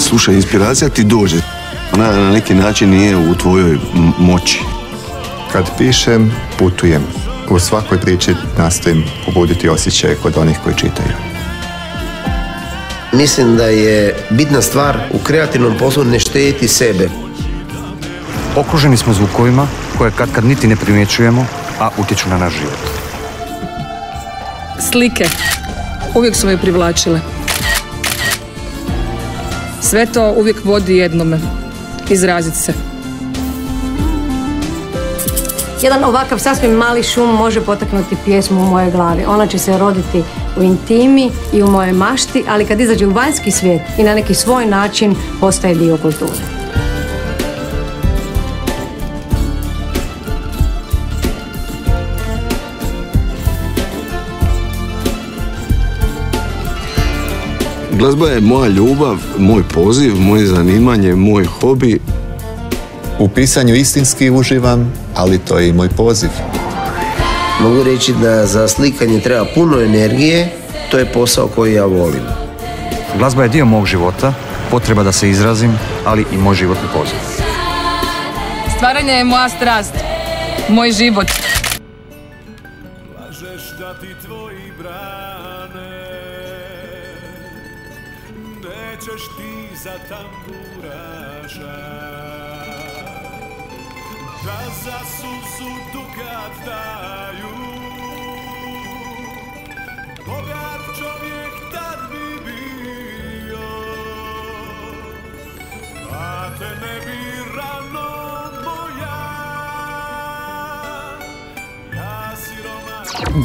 Slušaj, inspiracija ti dođe. Ona na neki način nije u tvojoj moći. Kad pišem, putujem. U svakoj priči nastojim pobuditi osjećaje kod onih koji čitaju. Mislim da je bitna stvar u kreativnom poslu ne štediti sebe. Okruženi smo zvukovima koje kad niti ne primjećujemo, a utječu na naš život. Slike. Uvijek su me privlačile. Sve to uvijek vodi jednome. Izrazit se. Jedan ovakav sasvim mali šum može potaknuti pjesmu u mojoj glavi. Ona će se roditi u intimi i u mojoj mašti, ali kad izađe u vanjski svijet i na neki svoj način postaje dio kulture. Glazba je moja ljubav, moj poziv, moje zanimanje, moj hobi. U pisanju istinski uživam, ali to je i moj poziv. Mogu reći da za slikanje treba puno energije, to je posao koji ja volim. Glazba je dio mog života, potreba da se izrazim, ali i moj životni poziv. Stvaranje je moja strast. Moj život. Lažeš da ti tvoji brane, nećeš ti za tamburaša, da za suzu dukat daju. Bogat čovjek tad bi bio, a te ne bi rano moja.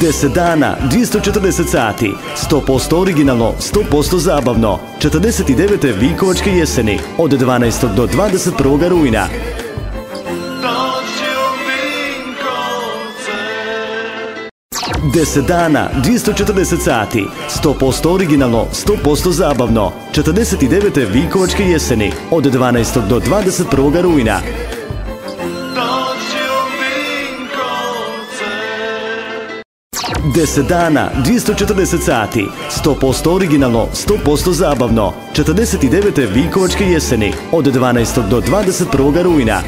10 dana, 240 sati, 100% originalno, 100% zabavno. 49. Vinkovačke jeseni, od 12. do 21. rujna. 10 dana, 240 sati, 100% originalno, 100% zabavno. 49. Vinkovačke jeseni, od 12. do 21. rujna. 10 dana, 240 sati, 100% originalno, 100% zabavno. 49. Vinkovačke jeseni, od 12. do 21. rujna.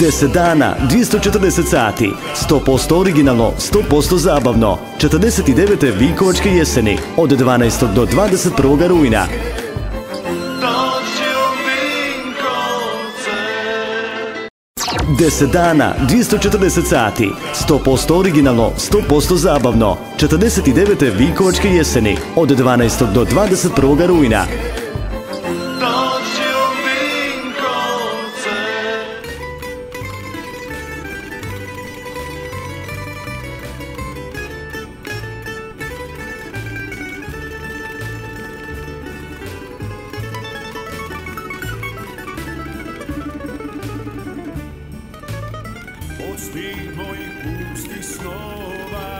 10 dana, 240 sati, 100% originalno, 100% zabavno. 49. Vinkovačke jeseni, od 12. do 21. rujna. 10 dana, 240 sati, 100% originalno, 100% zabavno. 49. Vinkovačke jeseni, od 12. do 21. rujna. 'Od svih mojih pustih snova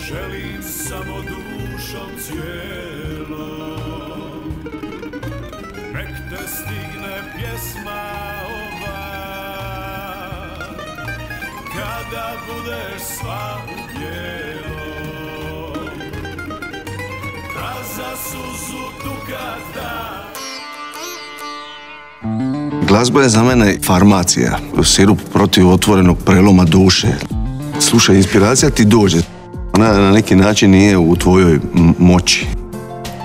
želim samo dušom cijelom, nek te stigne pjesma ova, kada budeš sva u bijelom, da za suzu dukat da. Glazba je za mene farmacija, sirup protiv otvorenog preloma duše. Slušaj, inspiracija ti dođe. Ona na neki način nije u tvojoj moći.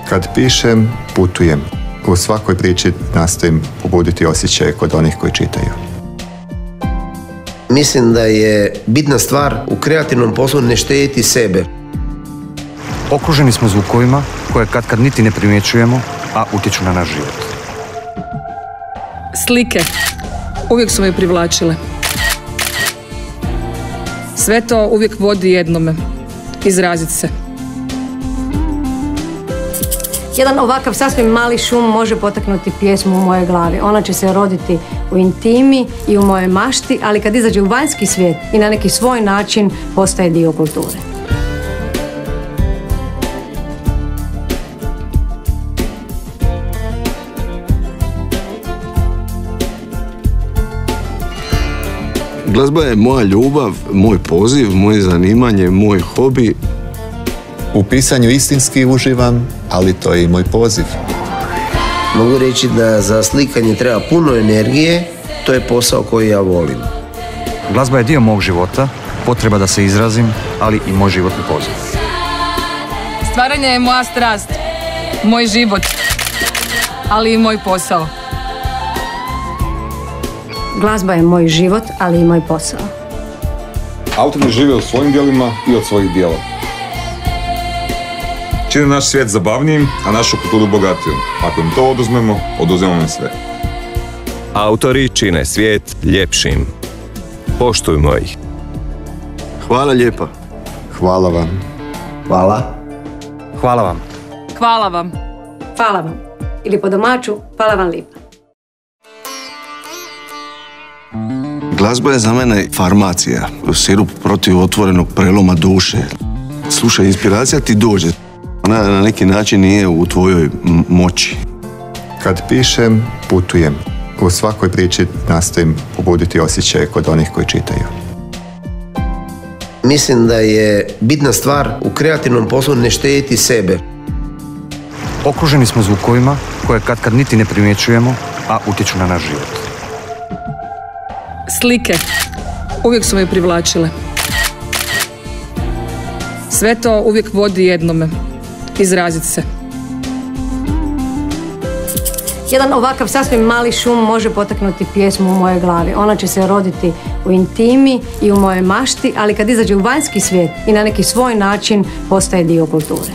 Kad pišem, putujem. U svakoj priči nastojim pobuditi osjećaje kod onih koji čitaju. Mislim da je bitna stvar u kreativnom poslu ne štediti sebe. Okruženi smo zvukovima koje kad niti ne primjećujemo, a utječu na naš život. Slike. Uvijek su me privlačile. Sve to uvijek vodi jednome. Izrazit se. Jedan ovakav sasvim mali šum može potaknuti pjesmu u mojoj glavi. Ona će se roditi u intimi i u mojoj mašti, ali kad izađe u vanjski svijet i na neki svoj način postaje dio kulture. Glazba je moja ljubav, moj poziv, moje zanimanje, moj hobi. U pisanju istinski uživam, ali to je i moj poziv. Mogu reći da za slikanje treba puno energije, to je posao koji ja volim. Glazba je dio mog života, potreba da se izrazim, ali i moj životni poziv. Stvaranje je moja strast, moj život, ali i moj posao. Glazba je moj život, ali i moj posao. Autori žive u svojim djelima i od svojih djela. Čine naš svijet zabavnijim, a našu kulturu bogatijom. Ako im to oduzmemo, oduzmemo im sve. Autori čine svijet ljepšim. Poštujmo ih. Hvala lijepa. Hvala vam. Hvala. Hvala vam. Hvala vam. Hvala vam. Ili po domaću, hvala vam lipa. Glazba je za mene farmacija, sirup protiv otvorenog preloma duše. Slušaj, inspiracija ti dođe. Ona na neki način nije u tvojoj moći. Kad pišem, putujem. U svakoj priči nastojim pobuditi osjećaje kod onih koji čitaju. Mislim da je bitna stvar u kreativnom poslu ne štediti sebe. Okruženi smo zvukovima koje kad niti ne primjećujemo, a utječu na naš život. Slike uvijek su me privlačile. Sve to uvijek vodi jednome. Izraziti se. Jedan ovakav sasvim mali šum može potaknuti pjesmu u mojoj glavi. Ona će se roditi u intimi i u mojoj mašti, ali kad izađe u vanjski svijet i na neki svoj način postaje dio kulture.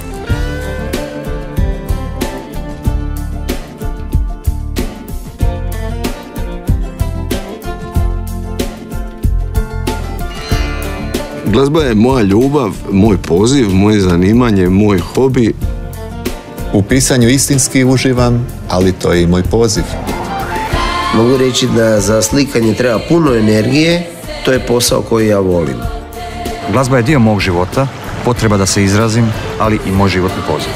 Glazba je moja ljubav, moj poziv, moje zanimanje, moj hobi. U pisanju istinski uživam, ali to je i moj poziv. Mogu reći da za slikanje treba puno energije, to je posao koji ja volim. Glazba je dio mog života, potreba da se izrazim, ali i moj životni poziv.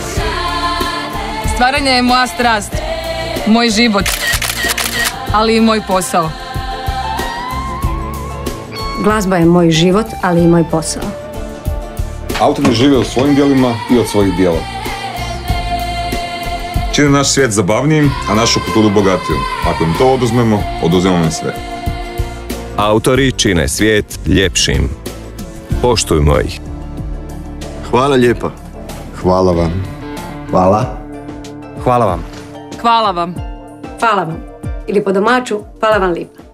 Stvaranje je moja strast, moj život, ali i moj posao. Glazba je moj život, ali i moj posao. Autori žive u svojim djelima i od svojih djela. Čine naš svijet zabavnijim, a našu kulturu bogatijom. Ako im to oduzmemo, oduzmemo im sve. Autori čine svijet ljepšim. Poštujmo ih. Hvala lijepa. Hvala vam. Hvala. Hvala vam. Hvala vam. Hvala vam. Ili po domaću, hvala vam lipa.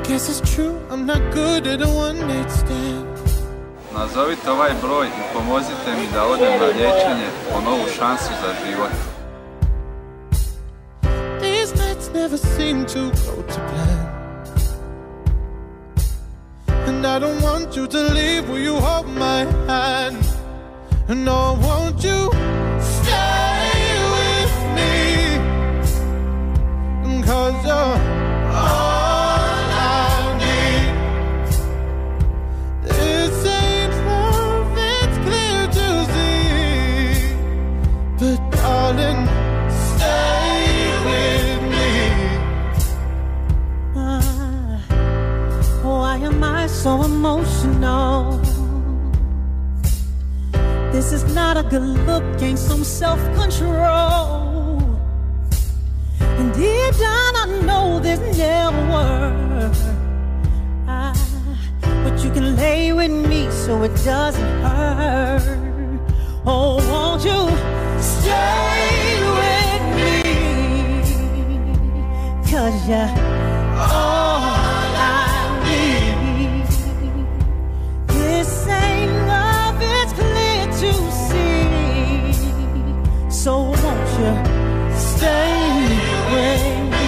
Guess it's true, I'm not good at a one-night stand. Nazovite ovaj broj i pomozite mi da odem na liječenje po novu šansu za život. These nights never seem to go to plan. And I don't want you to leave, will you hold my hand? No, won't you stay with me? 'Cause you're all I need. This ain't love, it's clear to see. But darling, stay with me. Why am I so emotional? This is not a good look, ain't some self-control. And deep down I know this never works. But you can lay with me so it doesn't hurt. Oh, won't you stay with me? 'Cause you're all I need. This ain't love, it's clear to see. So won't you stay with me?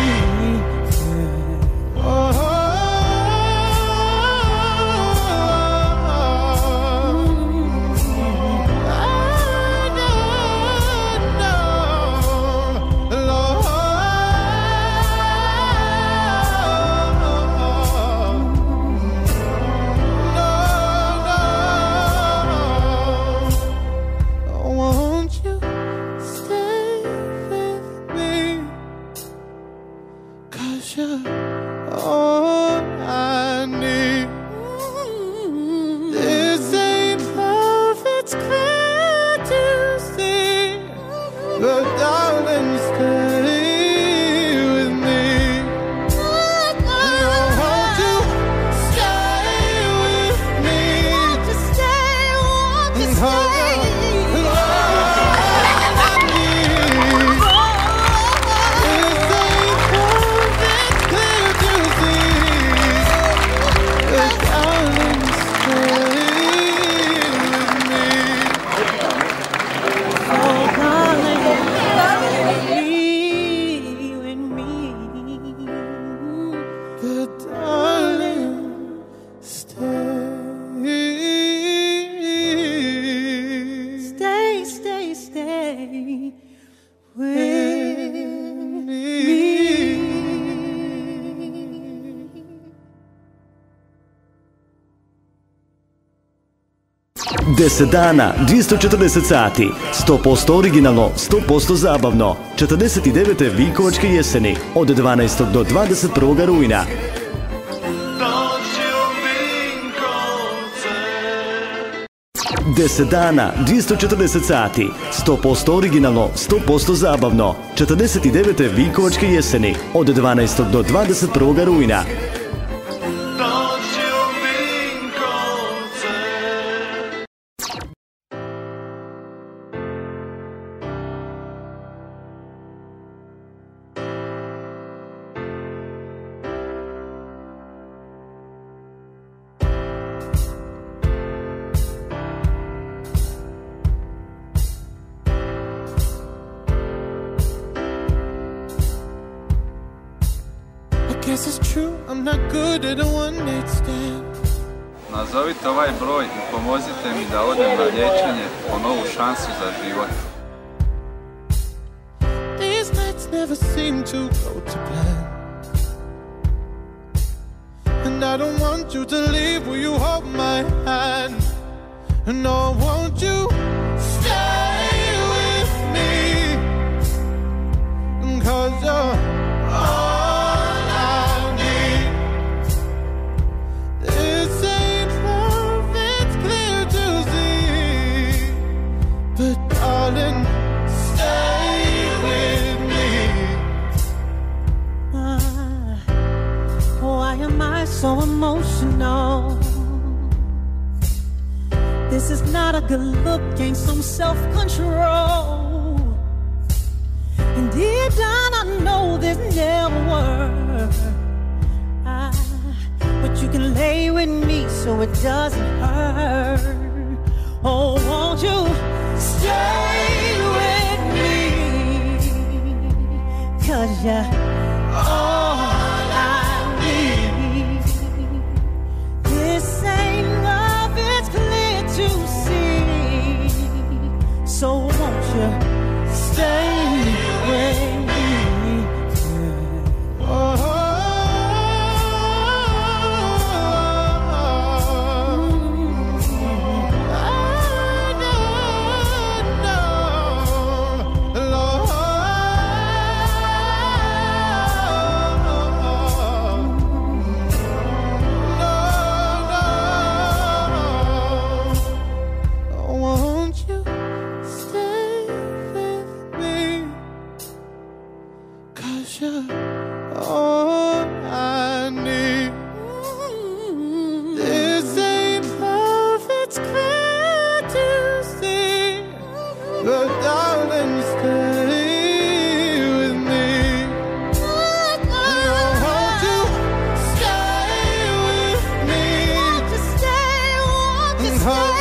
10 dana, 240 sati, 100% originalno, 100% zabavno. 49. Vinkovačke jeseni od 12. do 21. rujna. Deset dana, 240 sati, 100% originalno, 100% zabavno. 49. Vinkovačke jeseni od 12. do 21. rujna. Guess it's true, I'm not good at a one-night stand. Nazovite ovaj broj i pomozite mi da odem na liječenje po novu šansu za život. These nights never seem to go to plan. And I don't want you to leave, will you hold my hand? No, won't you stay with me? 'Cause you're all I need. This ain't love, it's clear to see. But darling, stay with me. Why am I so emotional? This is not a good look, gain some self-control. And deep down I know this never work. But you can lay with me so it doesn't hurt. Oh, won't you stay with me? 'Cause you're all I need. This ain't love, it's clear to see. So won't you stay with me? Oh, won't you stay with me? 'Cause you're all I need. This ain't love, it's clear to see. But darling, stay with me. Won't you stay with me? Won't you stay? Won't you stay?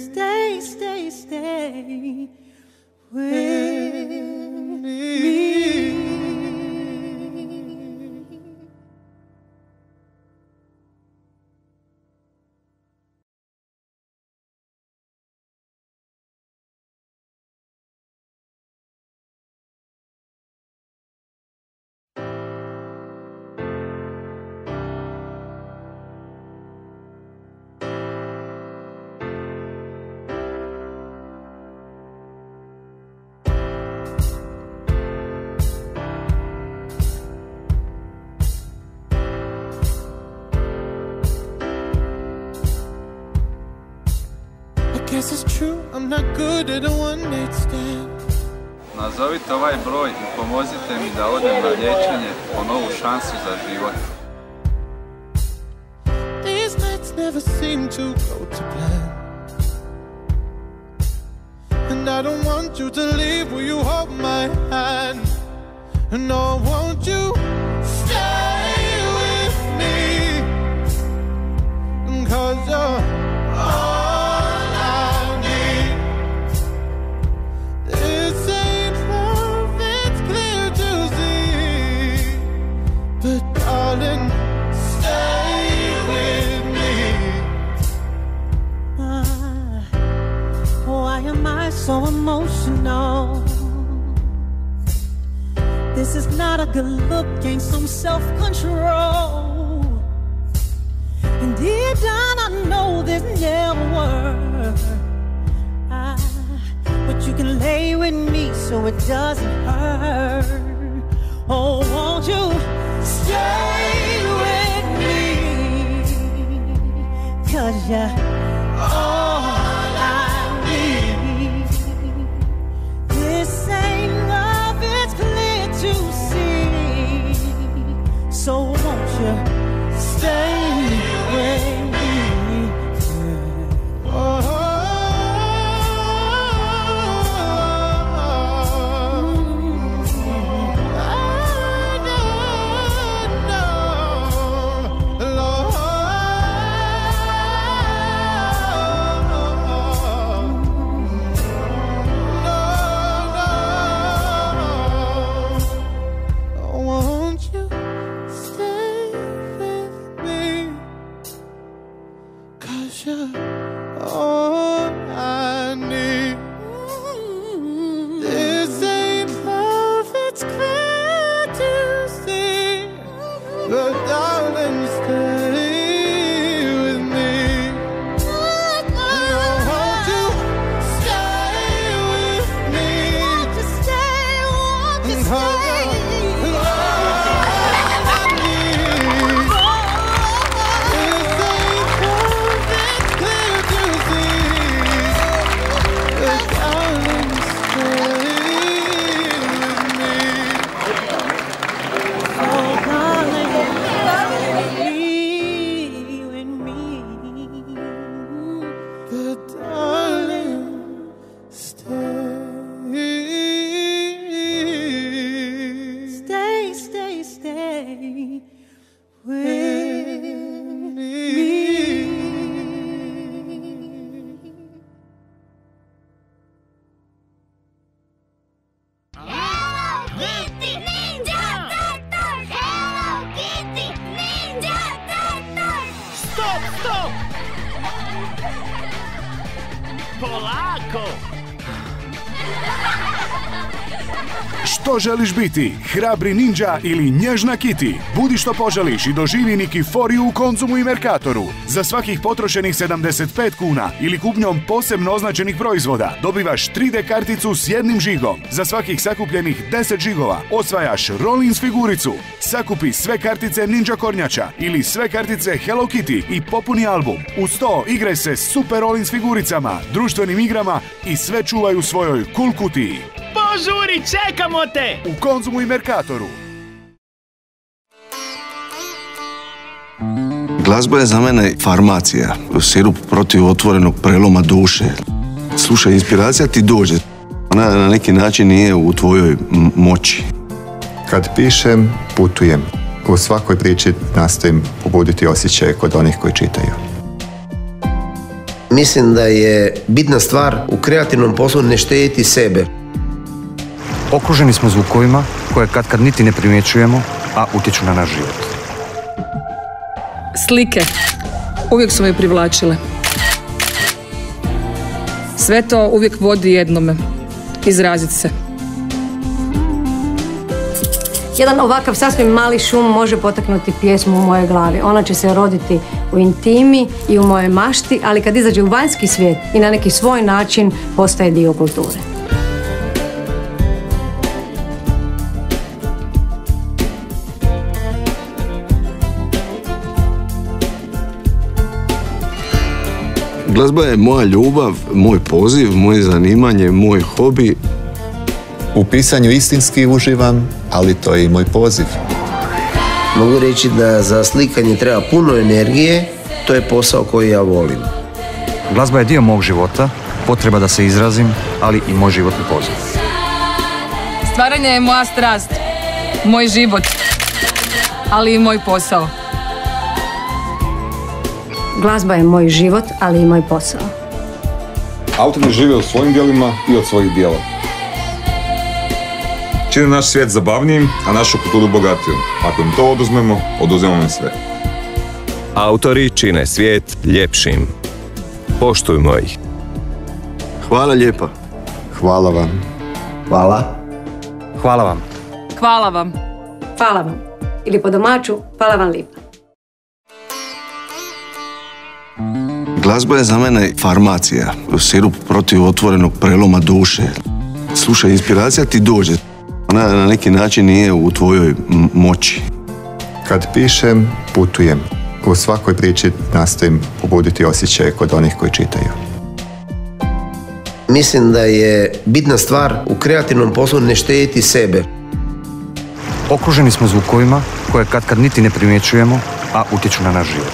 Stay, stay, stay with me. I guess it's true, I'm not good at a one-night stand. Nazovite ovaj broj i pomozite mi da odem na liječenje po novu šansu za život. These nights never seem to go to plan. And I don't want you to leave, will you hold my hand? No, won't you stay with me? 'Cause you're all I This is not a good look, gain some self-control. And deep down I know this never works. But you can lay with me so it doesn't hurt. Oh, won't you stay with me? 'Cause you're all I need. This ain't love, it's clear to see. So won't you stay with me? Oh. Što želiš biti? Hrabri ninja ili nježna Kitty? Budi što poželiš i doživi Nikiforiju u Konzumu i Mercatoru. Za svakih potrošenih 75 kuna ili kupnjom posebno označenih proizvoda dobivaš 3D karticu s jednim žigom. Za svakih sakupljenih 10 žigova osvajaš Rollins figuricu. Sakupi sve kartice Ninja Kornjača ili sve kartice Hello Kitty i popuni album. Uz to igraj se Super Rollins figuricama, društvenim igrama i sve čuvaj u svojoj cool kutiji. Požuri, čekamo te! U Konzumu i Mercatoru. Glazba je za mene farmacija, sirup protiv otvorenog preloma duše. Slušaj, inspiracija ti dođe. Ona na neki način nije u tvojoj moći. Kad pišem, putujem. U svakoj priči nastojim pobuditi osjećaje kod onih koji čitaju. Mislim da je bitna stvar u kreativnom poslu ne štediti sebe. Okruženi smo zvukovima koje kad niti ne primjećujemo, a utječu na naš život. Slike uvijek su me privlačile. Sve to uvijek vodi jednome. Izrazit se. Jedan ovakav sasvim mali šum može potaknuti pjesmu u mojoj glavi. Ona će se roditi u intimi i u mojoj mašti, ali kad izađe u vanjski svijet i na neki svoj način postaje dio kulture. Glazba je moja ljubav, moj poziv, moje zanimanje, moj hobi. U pisanju istinski uživam, ali to je i moj poziv. Mogu reći da za slikanje treba puno energije, to je posao koji ja volim. Glazba je dio mog života, potreba da se izrazim, ali i moj životni poziv. Stvaranje je moja strast, moj život, ali i moj posao. Glazba je moj život, ali i moj posao. Autori žive od svojim djelima i od svojih djela. Čine naš svijet zabavnijim, a našu kulturu bogatijom. Ako im to oduzmemo, oduzmemo im sve. Autori čine svijet ljepšim. Poštujmo ih. Hvala lijepa. Hvala vam. Hvala. Hvala vam. Hvala vam. Hvala vam. Ili po domaću, hvala vam lipa. Glazba je za mene farmacija, sirup protiv otvorenog preloma duše. Slušaj, inspiracija ti dođe. Ona na neki način nije u tvojoj moći. Kad pišem, putujem. U svakoj priči nastojim pobuditi osjećaje kod onih koji čitaju. Mislim da je bitna stvar u kreativnom poslu ne štediti sebe. Okruženi smo zvukovima koje kad niti ne primjećujemo, a utječu na naš život.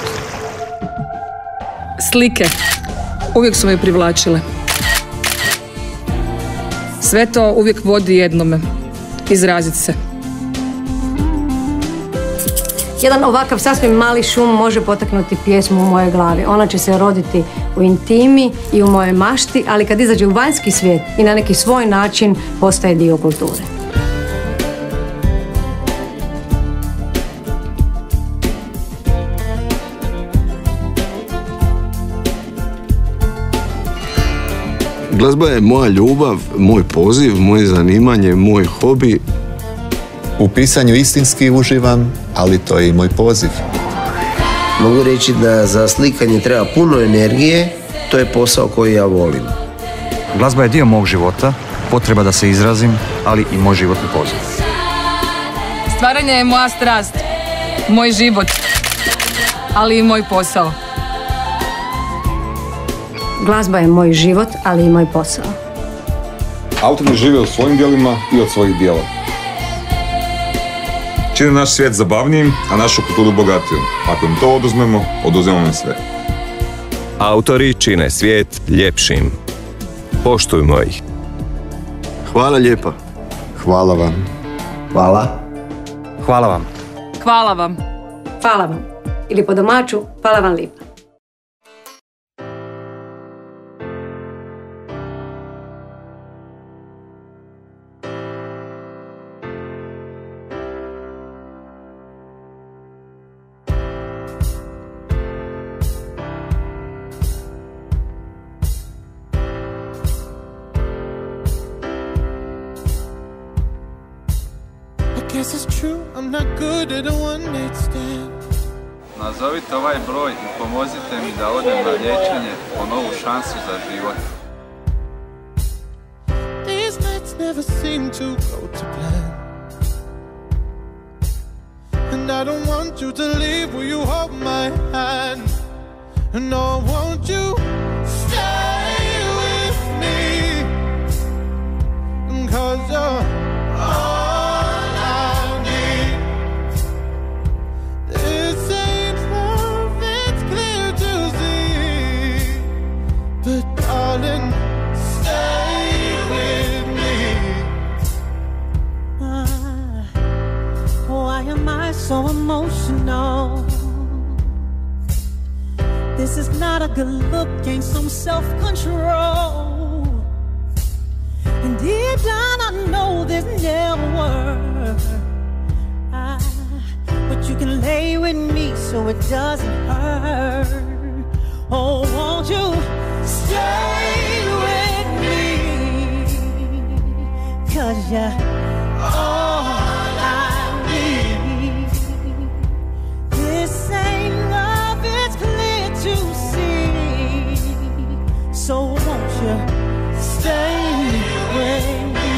Slike. Uvijek su me privlačile. Sve to uvijek vodi jednome. Izraziti se. Jedan ovakav sasvim mali šum može potaknuti pjesmu u mojoj glavi. Ona će se roditi u intimi i u mojoj mašti, ali kad izađe u vanjski svijet i na neki svoj način postaje dio kulture. Glazba je moja ljubav, moj poziv, moje zanimanje, moj hobi. U pisanju istinski uživam, ali to je i moj poziv. Mogu reći da za slikanje treba puno energije, to je posao koji ja volim. Glazba je dio mog života, potreba da se izrazim, ali i moj životni poziv. Stvaranje je moja strast, moj život, ali i moj posao. Glazba je moj život, ali i moj posao. Autori žive u svojim djelima i od svojih djela. Čine naš svijet zabavnijim, a našu kulturu bogatijom. Ako im to oduzmemo im sve. Autori čine svijet ljepšim. Poštujmo ih. Hvala lijepa. Hvala vam. Hvala. Hvala vam. Hvala vam. Hvala vam. Ili po domaću, hvala vam lipa. Guess it's true, I'm not good at a one-night stand. Nazovite ovaj broj i pomozite mi da odem na liječenje po novu šansu za život. These nights never seem to go to plan. And I don't want you to leave, will you hold my hand? No, won't you stay with me? 'Cause you're all I need. This ain't love, it's clear to see. But darling, stay with me. Why am I so emotional? This is not a good look, gain some self-control. And deep down I know this never works. But you can lay with me so it doesn't hurt. Oh, won't you stay with me? 'Cause you're all I need. This ain't love, it's clear to see. So won't you stay with me?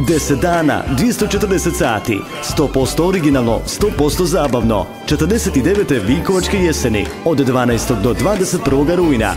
10 dana, 240 sati, 100% originalno, 100% zabavno. 49. Vinkovačke jeseni od 12. do 21. rujna.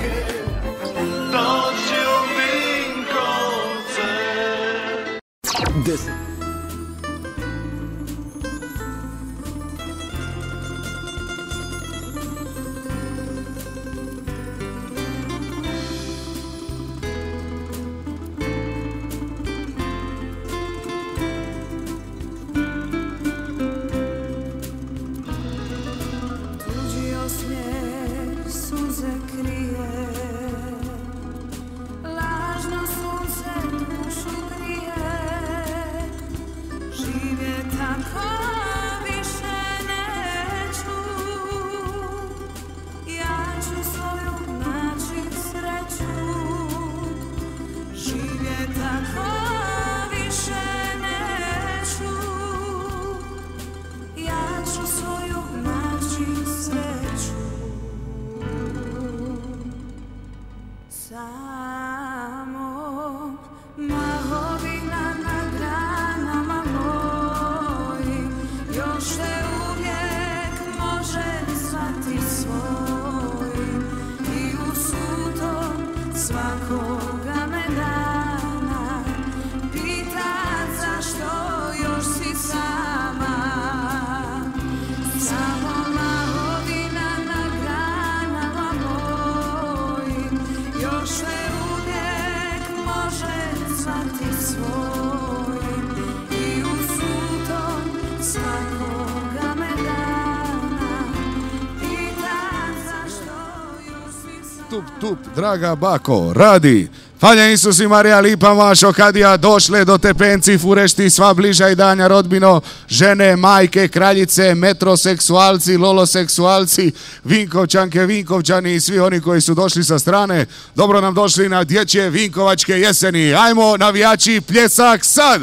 Tup, draga bako, radi. Panja Isus i Marija Lipa vašo kadija došle do tepenci furešti sva bliža i danja rodbino, žene, majke, kraljice, metroseksualci, loloseksualci, Vinkovčanke, Vinkovčani i svi oni koji su došli sa strane. Dobro nam došli na dječje Vinkovačke jeseni. Ajmo navijači, pljesak sad!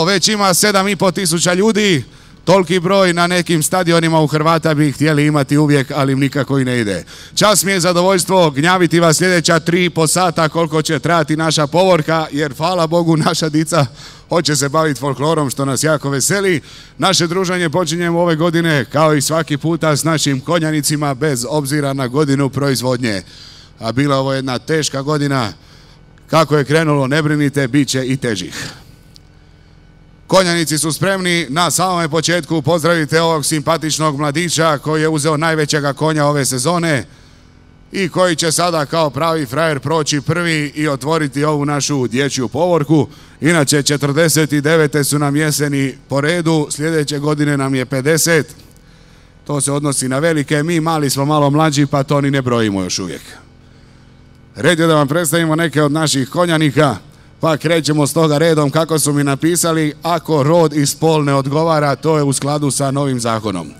Već ima 7.500 ljudi. Toliki broj na nekim stadionima u Hrvata bi htjeli imati uvijek, ali im nikako i ne ide. Čas mi je zadovoljstvo gnjaviti vas sljedeća 3,5 sata koliko će trajati naša povorka, jer hvala Bogu naša dica hoće se baviti folklorom što nas jako veseli. Naše druženje počinjemo ove godine kao i svaki puta s našim konjanicima bez obzira na godinu proizvodnje. A bila ovo jedna teška godina, kako je krenulo ne brinite, bit će i težih. Konjanici su spremni, na samome početku pozdravite ovog simpatičnog mladića koji je uzeo najvećega konja ove sezone i koji će sada kao pravi frajer proći prvi i otvoriti ovu našu dječju povorku. Inače 49. su nam jeseni po redu, sljedeće godine nam je 50. To se odnosi na velike, mi mali smo malo mlađi pa to ni ne brojimo još uvijek. Red je da vam predstavimo neke od naših konjanika. Pa krećemo s toga redom kako su mi napisali, ako rod i spol ne odgovara, to je u skladu sa novim zakonom.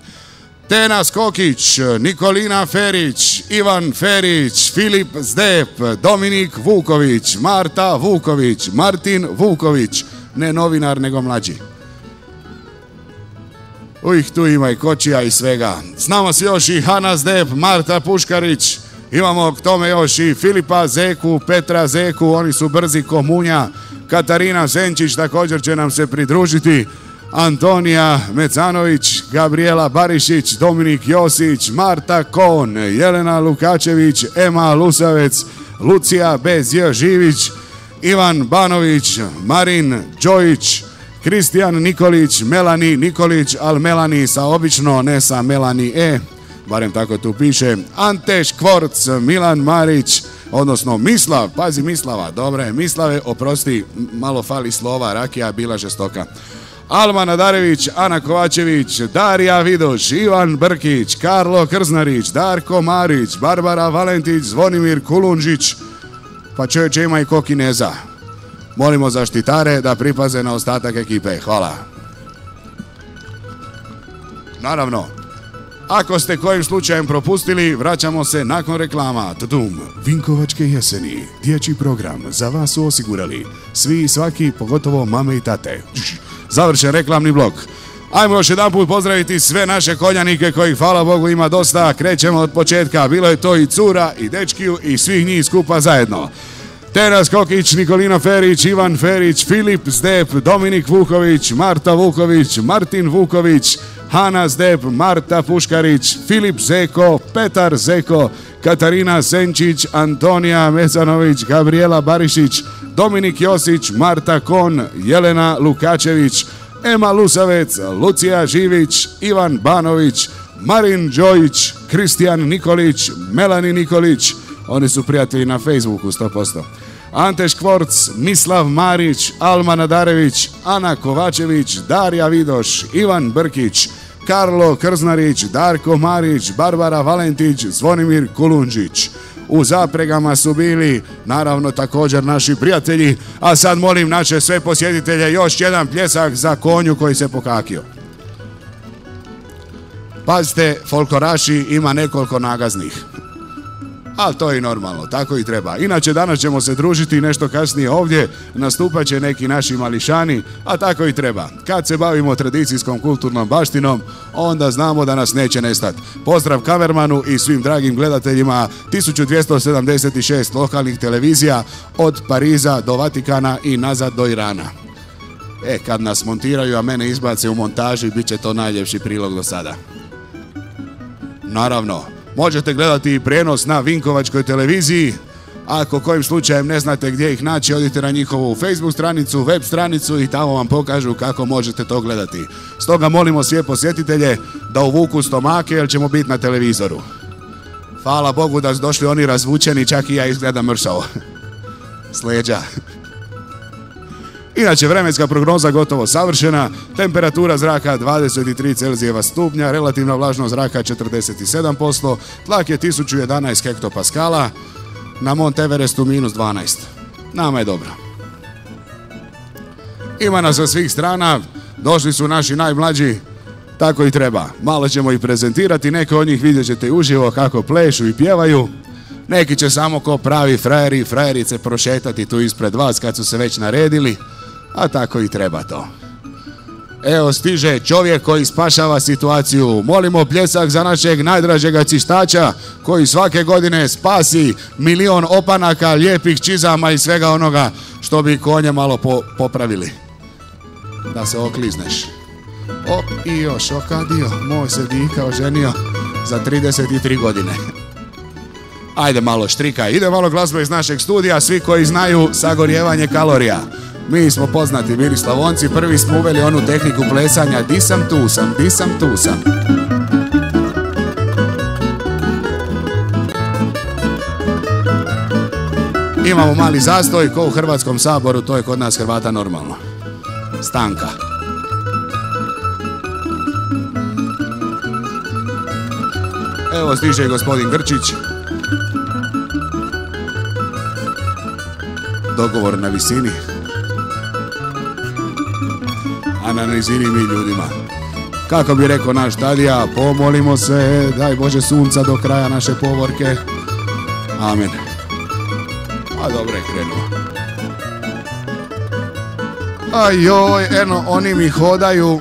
Tena Skokić, Nikolina Ferić, Ivan Ferić, Filip Zdep, Dominik Vuković, Marta Vuković, Martin Vuković, ne novinar nego mlađi. Tu ima i kočija i svega. Znamo se još i Hana Zdep, Marta Puškarić, imamo k tome još i Filipa Zeku, Petra Zeku, oni su brzi ko munja. Katarina Senčić također će nam se pridružiti. Antonija Mecanović, Gabriela Barišić, Dominik Josić, Marta Kon, Jelena Lukačević, Ema Lusavec, Lucija Bezj Živić, Ivan Banović, Marin Đojić, Kristijan Nikolić, Melani Nikolić, ali Melani sa obično, ne sa Melani E. Barem tako tu piše. Ante Škvorc, Milan Marić, odnosno Mislav, pazi Mislava, dobre, Mislave, oprosti, malo fali slova, rakija bila žestoka. Alma Nadarević, Ana Kovačević, Darija Vidoš, Ivan Brkić, Karlo Krznarić, Darko Marić, Barbara Valentić, Zvonimir Kulunžić, pa čovječe ima i ko Kineza. Molimo zaštitare da pripaze na ostatak ekipe. Hvala. Naravno, ako ste kojim slučajem propustili, vraćamo se nakon reklama. Tudum, Vinkovačke jeseni, dječji program za vas su osigurali svi i svaki, pogotovo mame i tate. Završen reklamni blok. Ajmo još jedan put pozdraviti sve naše konjanike kojih, hvala Bogu, ima dosta. Krećemo od početka. Bilo je to i cura, i dečkiju, i svih njih skupa zajedno. Teras Kokić, Nikolina Ferić, Ivan Ferić, Filip Zdep, Dominik Vuković, Marta Vuković, Martin Vuković, Hana Zdep, Marta Puškarić, Filip Zeko, Petar Zeko, Katarina Senčić, Antonija Mezanović, Gabriela Barišić, Dominik Josić, Marta Kon, Jelena Lukačević, Ema Lusavec, Lucija Živić, Ivan Banović, Marin Đojić, Kristijan Nikolić, Melani Nikolić, oni su prijatelji na Facebooku 100%. Ante Škvorc, Mislav Marić, Alma Nadarević, Ana Kovačević, Darija Vidoš, Ivan Brkić, Karlo Krznarić, Darko Marić, Barbara Valentić, Zvonimir Kulundžić. U zapregama su bili naravno također naši prijatelji, a sad molim naše sve posjetitelje još jedan pljesak za konju koji se pokakio. Pazite, folkloraši ima nekoliko nagaznih. Ali to je i normalno, tako i treba. Inače, danas ćemo se družiti nešto kasnije ovdje, nastupat će neki naši mališani, a tako i treba. Kad se bavimo tradicijskom kulturnom baštinom, onda znamo da nas neće nestati. Pozdrav kamermanu i svim dragim gledateljima 1276 lokalnih televizija od Pariza do Vatikana i nazad do Irana. Kad nas montiraju, a mene izbace u montaži, bit će to najljepši prilog do sada. Naravno, možete gledati i prijenos na Vinkovačkoj televiziji. Ako kojim slučajem ne znate gdje ih naći, odite na njihovu Facebook stranicu, web stranicu i tamo vam pokažu kako možete to gledati. Stoga molimo sve posjetitelje da uvuku stomake jer ćemo biti na televizoru. Hvala Bogu da su došli oni razvučeni, čak i ja izgledam mršavo. S leđa. Inače, vremenska prognoza gotovo savršena, temperatura zraka 23 Celzijeva stupnja, relativna vlažnost zraka 47%, tlak je 1011 hektopaskala, na Mont Everestu -12. Nama je dobro. Ima nas sa svih strana, došli su naši najmlađi, tako i treba. Malo ćemo ih prezentirati, neke od njih vidjet ćete uživo kako plešu i pjevaju. Neki će samo ko pravi frajeri i frajerice prošetati tu ispred vas kad su se već naredili, a tako i treba to. Evo stiže čovjek koji spašava situaciju. Molimo pljesak za našeg najdražega cištača koji svake godine spasi 1.000.000 opanaka, lijepih čizama i svega onoga što bi konje malo popravili. Da se oklizneš. Op i još okadio, moj se dika oženio za 33 godine. Ajde malo štrika, ide malo glazba iz našeg studija, svi koji znaju sagorjevanje kalorija. Mi smo poznati bili Slavonci, prvi smo uveli onu tehniku plesanja di sam tu sam, di sam tu sam. Imamo mali zastoj, ko u Hrvatskom saboru, to je kod nas Hrvata normalno. Stanka. Evo stiže gospodin Grčić. Dogovor na visini. A na nizini mi ljudima. Kako bi rekao naš Tadija, pomolimo se, daj Bože sunca do kraja naše povorke. Amen. A dobro je krenuo. Ajoj, eno, oni mi hodaju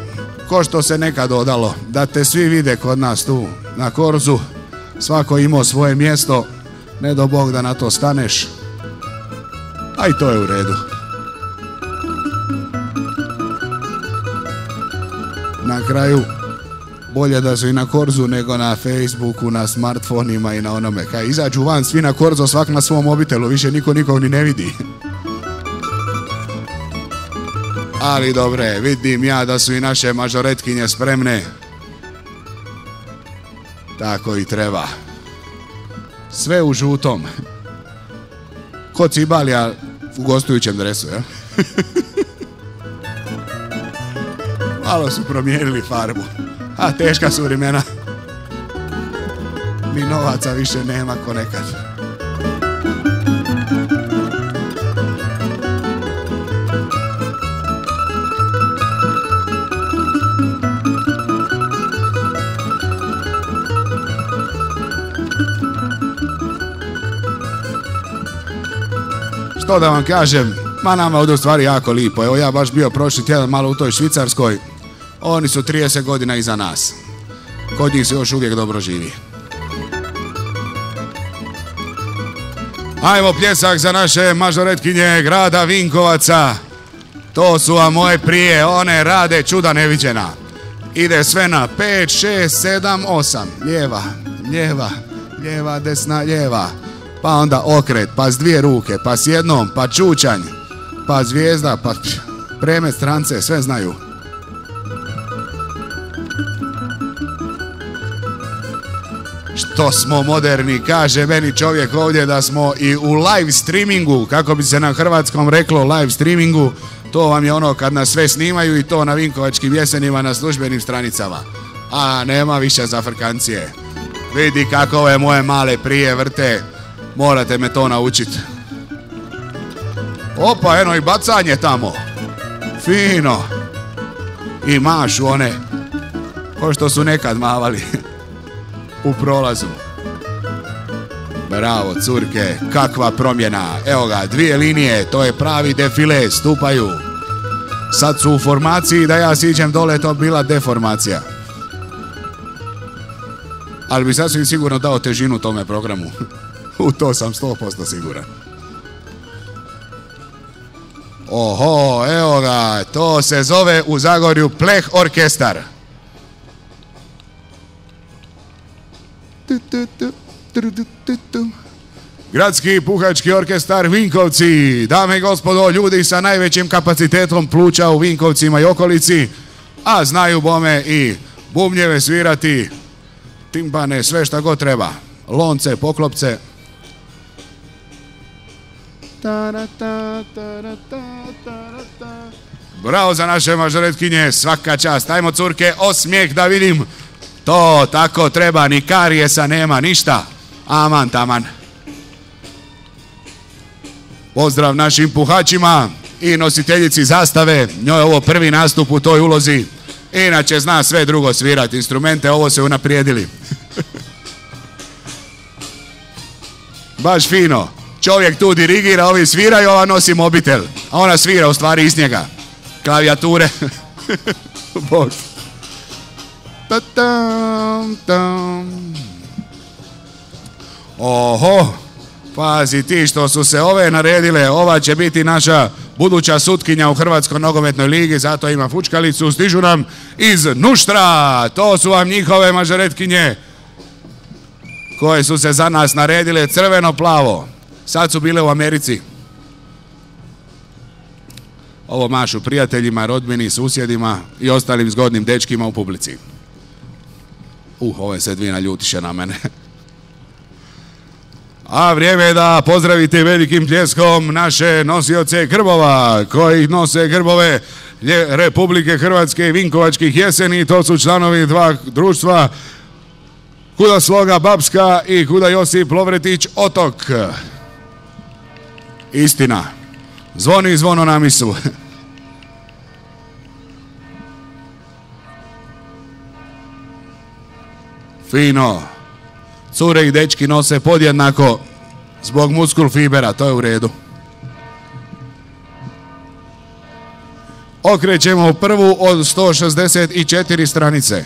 ko što se nekad dodalo. Da te svi vide kod nas tu na korzu. Svako imao svoje mjesto. Ne do Bog da na to staneš. A i to je u redu. Na kraju, bolje da su i na korzu nego na Facebooku, na smartfonima i na onome. Kaj izađu van svi na korzo, svak na svom mobitelu, više niko nikog ni ne vidi. Ali dobre, vidim ja da su i naše mažoretkinje spremne. Tako i treba. Sve u žutom. Ko Cibalija u gostujućem dresu, ja? Malo su promijenili farbu. A teška su vremena. Ni novaca više nema ko nekad. Što da vam kažem, ma nama ovdje u stvari jako lipo. Evo ja baš bio prošli tjedan malo u toj Švicarskoj. Oni su 30 godina iza nas. Kod njih se još uvijek dobro živi. Ajmo pljesak za naše mažoretkinje grada Vinkovaca. To su vam moje prije, one rade čuda neviđena. Ide sve na 5, 6, 7, 8. Lijeva, lijeva, lijeva, desna, lijeva. Pa onda okret, pa s dvije ruke, pa s jednom, pa čučanj, pa zvijezda, pa premet strance, sve znaju. Što smo moderni, kaže meni čovjek ovdje da smo i u live streamingu, kako bi se na hrvatskom reklo live streamingu, to vam je ono kad nas sve snimaju i to na Vinkovačkim jesenima na službenim stranicama. A nema više zafrkancije. Vidi kako ove moje male prije vrte, morate me to naučiti. Opa, eno i bacanje tamo. Fino. I mašu one, ko što su nekad mavali. U prolazu. Bravo, curke, kakva promjena. Evo ga, 2 linije, to je pravi defile, stupaju. Sad su u formaciji, da ja siđem dole, to bila deformacija. Ali bi sasvim sigurno dao težinu tome programu. U to sam 100% siguran. Oho, evo ga, to se zove u Zagorju pleh orkestar. Gradski puhački orkestar Vinkovci. Dame i gospodo, ljudi sa najvećim kapacitetom pluća u Vinkovcima i okolici, a znaju bome i bubnjeve svirati, timpane, sve šta god treba, lonce, poklopce. Bravo za naše mažoretkinje, svaka čast. Ajmo curke, osmijeh da vidim. To tako treba, ni karijesa nema, ništa. Aman taman. Pozdrav našim puhačima i nositeljici zastave. Njoj je ovo prvi nastup u toj ulozi. Inače zna sve drugo svirati instrumente, ovo se unaprijedili. Baš fino. Čovjek tu dirigira, ovi sviraju, ova nosi mobitel. A ona svira u stvari iz njega. Klavijature. Bog. Oho, pazi ti što su se ove naredile, ova će biti naša buduća sutkinja u Hrvatskoj nogometnoj ligi, zato ima fučkalicu, stižu nam iz Nuštra, to su vam njihove mažoretkinje koje su se za nas naredile crveno-plavo, sad su bile u Americi. Ovo mašu prijateljima, rodbini, susjedima i ostalim zgodnim dečkima u publici. Ove se dvije naljutiše na mene. A vrijeme je da pozdravite velikim pljeskom naše nosioce grbova, koji nose grbove Republike Hrvatske i Vinkovačkih jeseni. To su članovi 2 društva, Kuda Sloga Babska i Kuda Josip Lovretić Otok. Istina. Zvoni zvono na misu. Fino. Cure i dečki nose podjednako zbog muskul fibera, to je u redu. Okrećemo prvu od 164 stranice.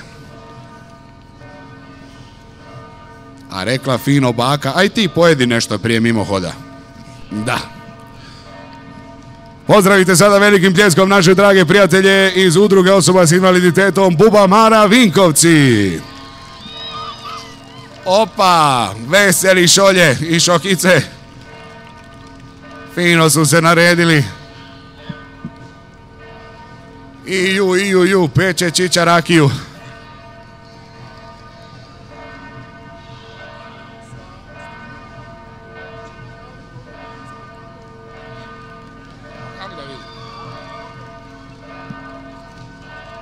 A rekla fino baka, aj ti pojedi nešto prije mimohoda. Da. Pozdravite sada velikim pljeskom naše drage prijatelje iz Udruge osoba s invaliditetom Buba Mara Vinkovci. Opa, veseli šolje i šokice. Fino su se naredili. Iju, peče čiča rakiju.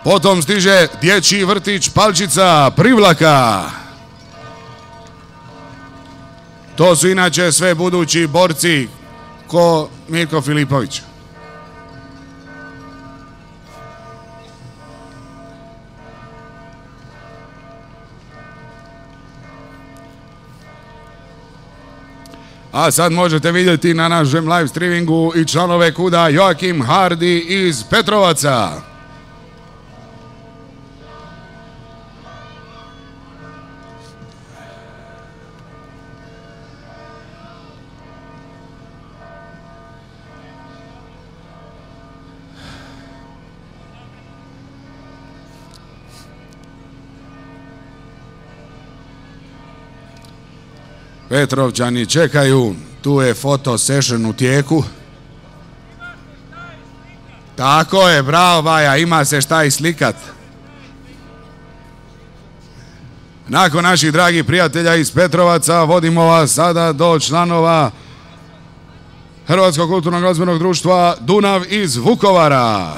Potom stiže dječji vrtić Palčica Privlaka. To su inače sve budući borci ko Mirko Filipović. A sad možete vidjeti na našem live streamingu i članove Kuda Joakim Hardi iz Petrovaca. Petrovčani čekaju, tu je foto session u tijeku. Tako je, bravo Baja, ima se šta i slikat. Nakon naših dragih prijatelja iz Petrovaca vodimo vas sada do članova Hrvatskog kulturnog glazbenog društva Dunav iz Vukovara.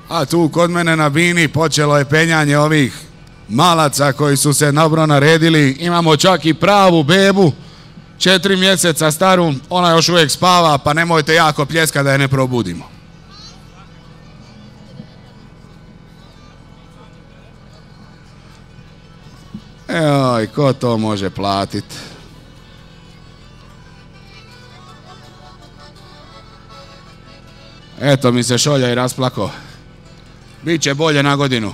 A tu kod mene na bini počelo je penjanje ovih malaca koji su se dobro naredili. Imamo čak i pravu bebu, 4 mjeseca staru, ona još uvijek spava, pa nemojte jako pljeska da je ne probudimo. Eoj, ko to može platit? Eto mi se šolja i rasplako. Biće bolje na godinu.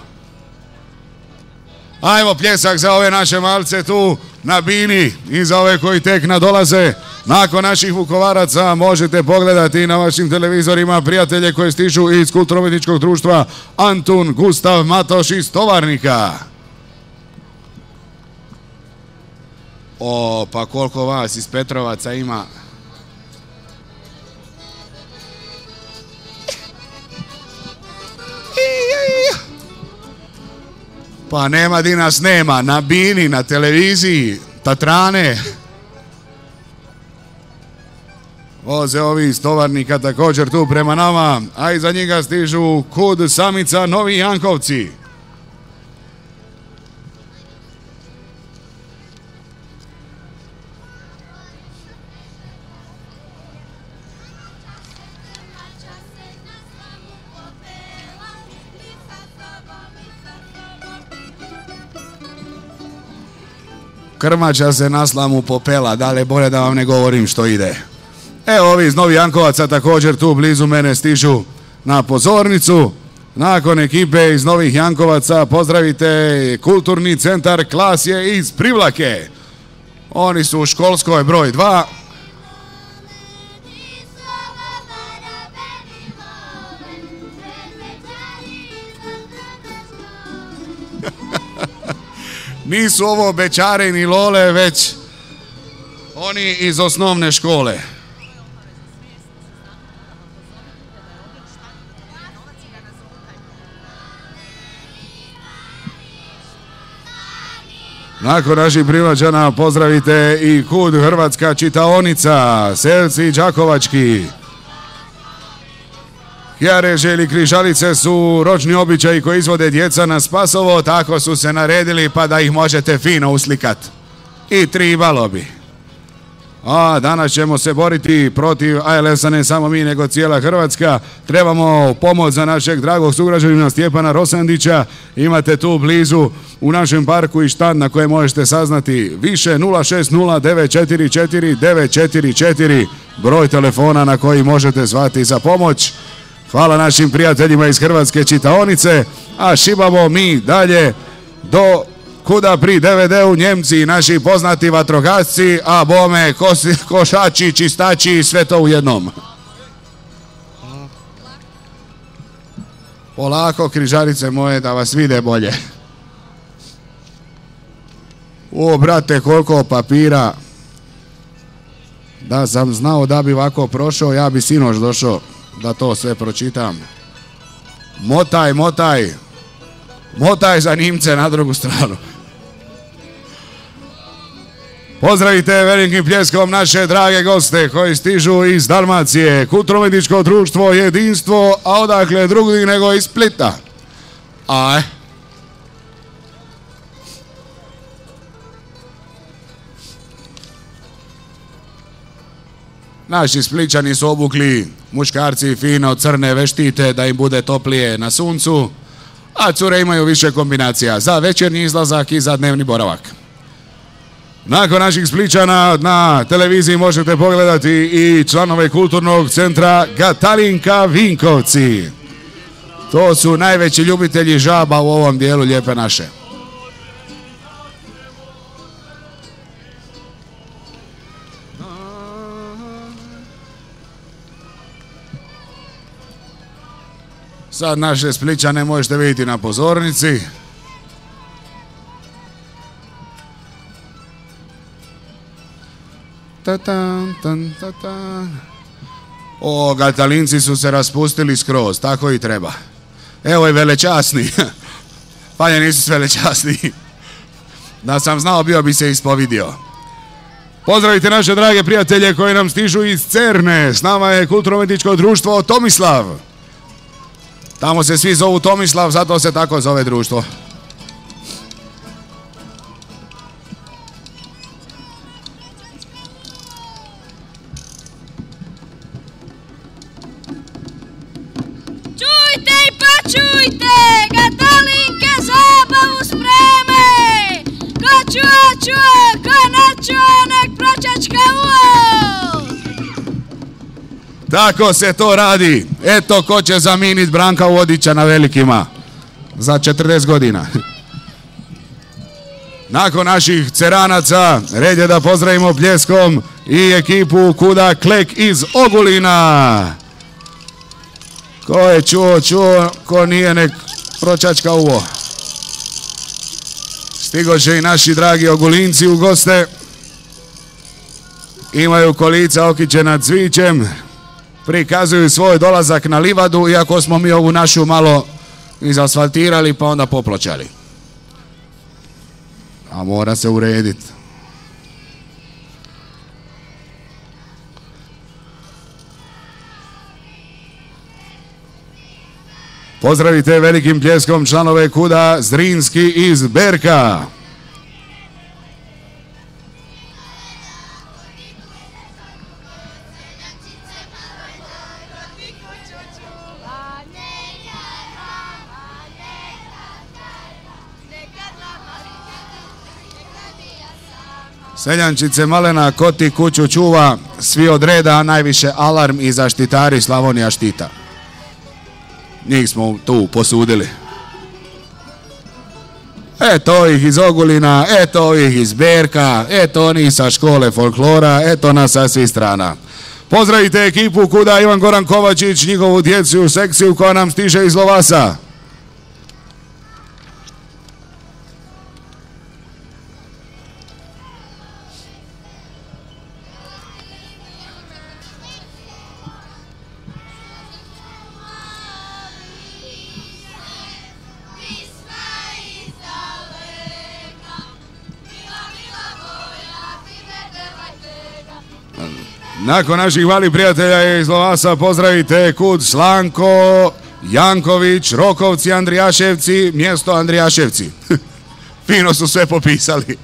Ajmo pljesak za ove naše malce tu na bini i za ove koji tek nadolaze. Nakon naših Vukovaraca možete pogledati na vašim televizorima prijatelje koje stižu iz Kulturno-umjetničkog društva Antun Gustav Matoš iz Tovarnika. O, pa koliko vas iz Petrovaca ima. Pa nema di nas nema, na bini, na televiziji, Tatrane. Voze ovi iz Tovarnika također tu prema nama, a iza njega stižu kud samica Novi Jankovci. Krmača se na slamu popela, dale bolje da vam ne govorim što ide. Evo ovi iz Novi Jankovaca također tu blizu mene stižu na pozornicu. Nakon ekipe iz Novih Jankovaca pozdravite Kulturni centar Klasje iz Privlake. Oni su u školskoj broj 2. Nisu ovo Bećare ni Lole, već oni iz osnovne škole. Nakon naših Privlačana pozdravite i kud Hrvatska čitaonica, Selci Đakovački. Jareže ili križalice su ročni običaji koji izvode djeca na Spasovo, tako su se naredili pa da ih možete fino uslikat. I tribalo bi. A danas ćemo se boriti protiv ALS-a, ne samo mi nego cijela Hrvatska. Trebamo pomoć za našeg dragog sugrađanina Stjepana Rosandića. Imate tu blizu u našem parku i štand na kojem možete saznati više 060-944-944, broj telefona na koji možete zvati za pomoć. Hvala našim prijateljima iz Hrvatske čitaonice, a šibamo mi dalje do kuda pri DVD-u Njemci, naši poznati vatrogasci, a bome košači, čistači, sve to u jednom. Polako, križarice moje, da vas vide bolje. O, brate, koliko papira. Da sam znao da bi ovako prošao, ja bi sinoć došao da to sve pročitam. Motaj, motaj. Motaj za Nimce na drugu stranu. Pozdravite velikim pljeskom naše drage goste koji stižu iz Dalmacije. Kulturno-umjetničko društvo Jedinstvo, a odakle drugih nego iz Splita. Aj. Naši Spličani su obukli muškarci fino crne veštite da im bude toplije na suncu, a cure imaju više kombinacija za večernji izlazak i za dnevni boravak. Nakon naših Spličana na televiziji možete pogledati i članove kulturnog centra Gatalinka Vinkovci. To su najveći ljubitelji žaba u ovom dijelu Lijepe naše. Sad naše Splićane možete vidjeti na pozornici. O, Gatalinci su se raspustili skroz, tako i treba. Evo i velečasni. Pa je nisu velečasni. Da sam znao, bio bi se ispovidio. Pozdravite naše drage prijatelje koji nam stižu iz Cerne. S nama je Kulturno-umjetničko društvo Tomislav. Tamo se svi zovu Tomislav, zato se tako zove društvo. Čujte i počujte, Gatalinke zabavu spreme. Ko čuje, ko ne čuje, nek pročačka uvo. Tako se to radi. Eto ko će zamijeniti Branka Vodića na velikima. Za 40 godina. Nakon naših ceranaca, red je da pozdravimo pljeskom i ekipu Kuda Klek iz Ogulina. Ko je čuo, ko nije, nek pročačka uvo. Stigoše i naši dragi Ogulinci u goste. Imaju kolica okićena cvićem. Prikazuju svoj dolazak na livadu, iako smo mi ovu našu malo izasfaltirali pa onda popločali. A mora se urediti. Pozdravite velikim pljeskom članove Kuda Zrinski iz Berka. Seljančice Malena, ko ti kuću čuva, svi od reda, a najviše Alarm i zaštitari Slavonija štita. Njih smo tu posudili. Eto ih iz Ogulina, eto ih iz Berka, eto oni sa škole folklora, eto nas sa svih strana. Pozdravite ekipu Kuda Ivan Goran Kovačić, njihovu djecu u sekciju koja nam stiže iz Lovasa. Nakon naših malih prijatelja iz Lovasa pozdravite Kud Slanko, Janković, Rokovci, Andrijaševci, mjesto Andrijaševci. Fino su sve popisali.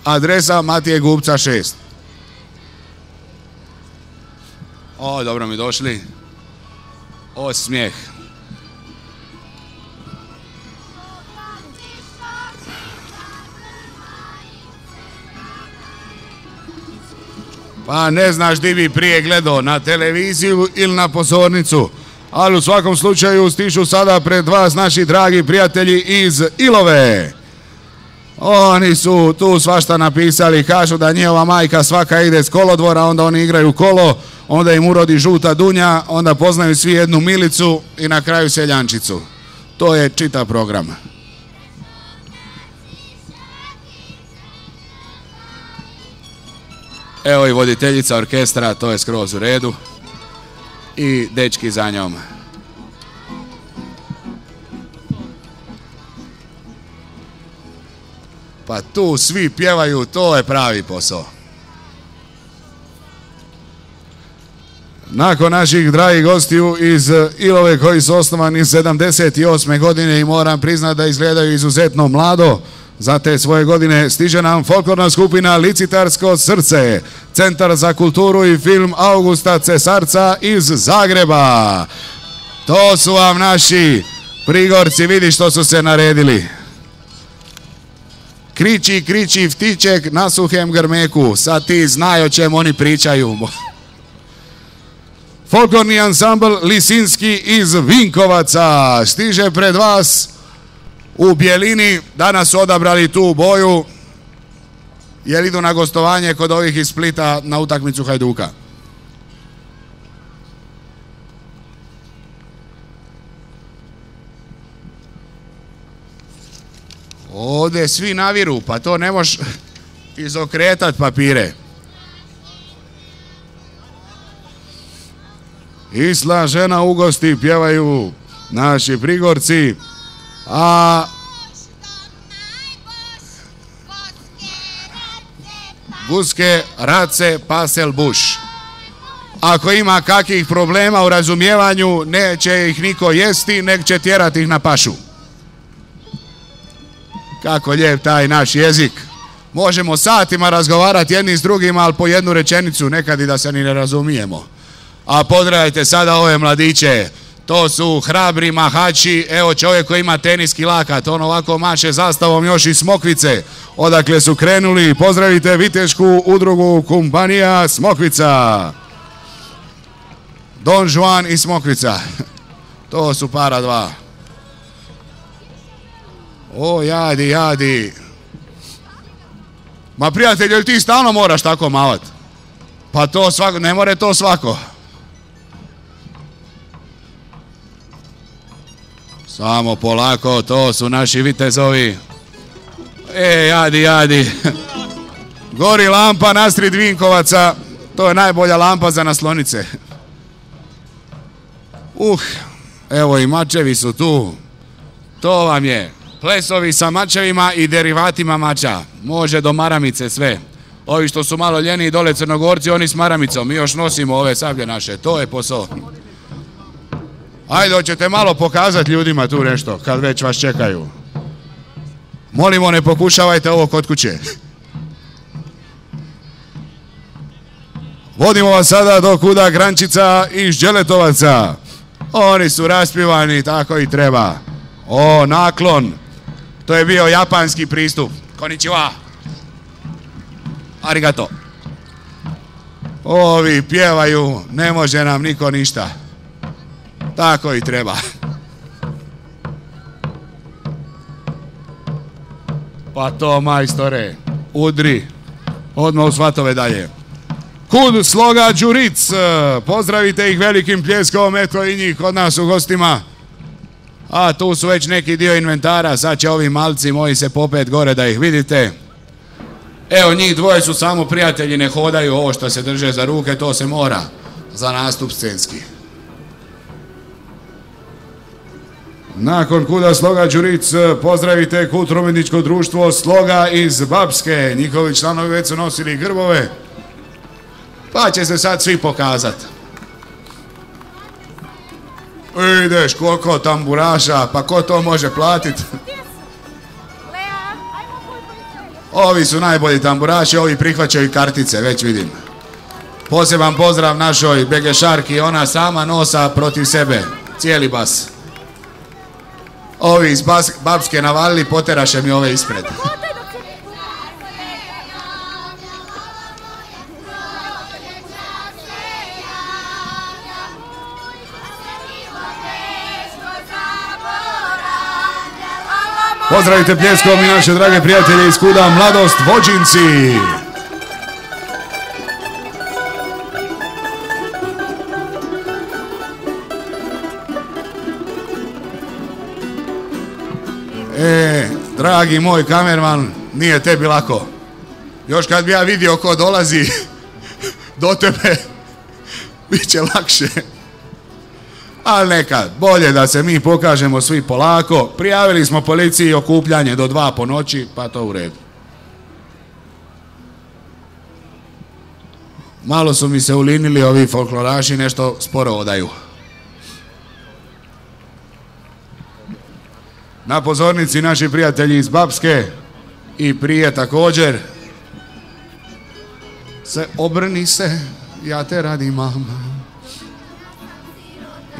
Adresa Matije Gubca 6. O, dobro mi došli. O, smijeh. Pa ne znaš di bi prije gledao, na televiziju ili na pozornicu. Ali u svakom slučaju stižu sada pred vas naši dragi prijatelji iz Ilove. Oni su tu svašta napisali, kažu da njihova majka svaka ide s kolodvora, onda oni igraju kolo, onda im urodi žuta dunja, onda poznaju svi jednu Milicu i na kraju Seljančicu. To je čitav program. Evo i voditeljica orkestra, to je skroz u redu. I dečki za njom. Pa tu svi pjevaju, to je pravi posao. Nakon naših dragih gostiju iz Ilove koji su osnovani 78. godine i moram priznati da izgledaju izuzetno mlado, za te svoje godine stiže nam folklorna skupina Licitarsko srce, Centar za kulturu i film Augusta Cesarca iz Zagreba. To su vam naši Prigorci, vidi što su se naredili. Kriči, kriči ptiček na suhem grmeku, sad ti znaj o čem oni pričaju. Folklorni ansambl Lisinski iz Vinkovaca stiže pred vas u Bjelini. Danas su odabrali tu boju jer idu na gostovanje kod ovih iz Splita na utakmicu Hajduka. Ovdje svi naviru, pa to ne možeš izokretat papire. Isla žena u gosti, pjevaju naši Prigorci, a guske, race, pasel, buš. Ako ima kakvih problema u razumijevanju, neće ih niko jesti, nek će tjerati ih na pašu. Kako lijep taj naš jezik. Možemo satima razgovarati jedni s drugima, ali po jednu rečenicu, nekad i da se ni ne razumijemo. A pozdravite sada ove mladiće. To su hrabri mahači. Evo čovjek koji ima teniski lakat. On ovako maše zastavom još i Smokvice. Odakle su krenuli. Pozdravite Vitešku udrugu kompanija Smokvica. Don Juan i Smokvica. To su para dva. O, jadi, jadi. Ma prijatelju, ti stalno moraš tako mavat? Pa to svako, ne more to svako. Samo polako, to su naši vitezovi. Jadi, jadi. Gori lampa nasred Vinkovaca. To je najbolja lampa za naslonice. Evo i mačevi su tu. To vam je. Plesovi sa mačevima i derivatima mača. Može do maramice sve. Ovi što su malo ljeni dole Crnogorci, oni s maramicom. Mi još nosimo ove sablje naše. To je posao. Ajde, hoćete malo pokazati ljudima tu nešto, kad već vas čekaju. Molimo, ne pokušavajte ovo kod kuće. Vodimo vas sada do kuda Grančica i Žđeletovaca. Oni su raspivani, tako i treba. O, naklon. To je bio japanski pristup. Konnichiwa. Arigato. Ovi pjevaju, ne može nam niko ništa. Tako i treba. Pa to, majstore, udri. Odmah u svatove dalje. Kud sloga Đuric. Pozdravite ih velikim pljeskom, eto i njih kod nas u gostima. A tu su već neki dio inventara, sad će ovi malci moji se popet gore da ih vidite. Evo, njih dvoje su samo prijatelji, ne hodaju ovo što se drže za ruke, to se mora za nastup scenski. Nakon kuda sloga Đuric, pozdravite kulturno-umjetničko društvo Sloga iz Bapske. Njihovi članovi već su nosili grbove, pa će se sad svi pokazati. Ideš, koliko tamburaša, pa ko to može platiti? Ovi su najbolji tamburaši, ovi prihvaćaju kartice, već vidim. Poseban pozdrav našoj begešarki, ona sama nosa protiv sebe, cijeli bas. Ovi iz Bapske navalili, poteraše mi ove ispred. Pozdravite pljeskom i naše drage prijatelje iz kuda Mladost Vođinci. Dragi moj kamerman, nije tebi lako. Još kad bi ja vidio ko dolazi do tebe, bit će lakše. Ali nekad, bolje da se mi pokažemo svi polako. Prijavili smo policiji okupljanje do 2 po noći, pa to u redu. Malo su mi se ulinili ovi folkloraši, nešto sporo odaju. Na pozornici naši prijatelji iz Bapske i prije također. Se obrni se, ja te radim, mama.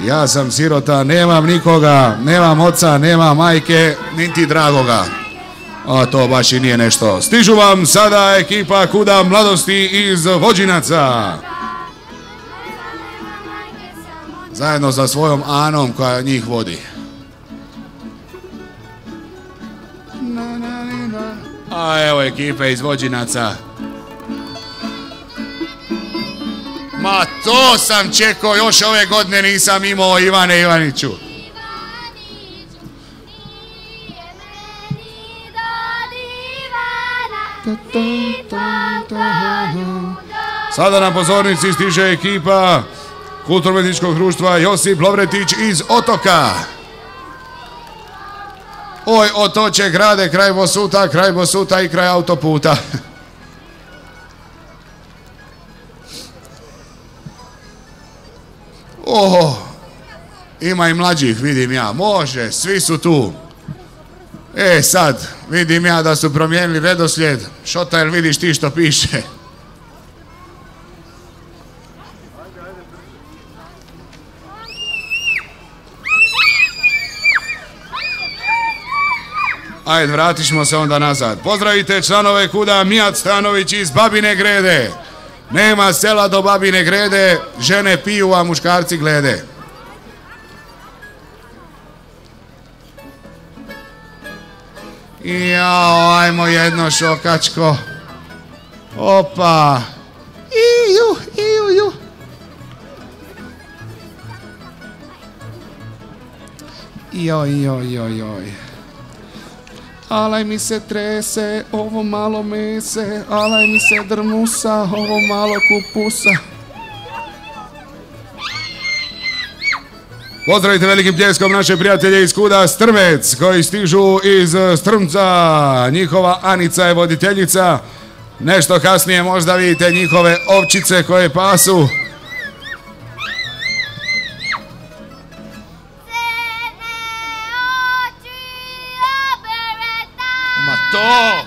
Ja sam sirota, nemam nikoga, nemam oca, nemam majke, niti dragoga. A to baš i nije nešto. Stižu vam sada ekipa kuda Mladosti iz Vođinaca. Zajedno sa svojom Anom koja njih vodi. A evo ekipe iz Vođinaca. Ma to sam čekao, još ove godine nisam imao, Ivane Ivaniću. Sada na pozornici stiže ekipa Kulturno-umjetničkog društva Josip Lovretić iz Otoka. Oj, otoče grade kraj Bosuta i kraj autoputa. Oho, ima i mlađih, vidim ja. Može, svi su tu. Sad, vidim ja da su promijenili redoslijed. Šota, jel vidiš ti što piše? Ajde, vratišmo se onda nazad. Pozdravite članove kuda Mijat Stanović iz Babine Grede. Nema sela do Babine Grede, žene piju, a muškarci glede. Jao, ajmo jedno šokačko. Opa. Iju. Joj. Alaj mi se trese, ovo malo mese, alaj mi se drmusa, ovo malo kupusa. Pozdravite velikim pljeskom naše prijatelje iz kuda Strmec, koji stižu iz Strmca. Njihova Anica je voditeljica. Nešto kasnije možda vidite njihove ovčice koje pasu. Ma to!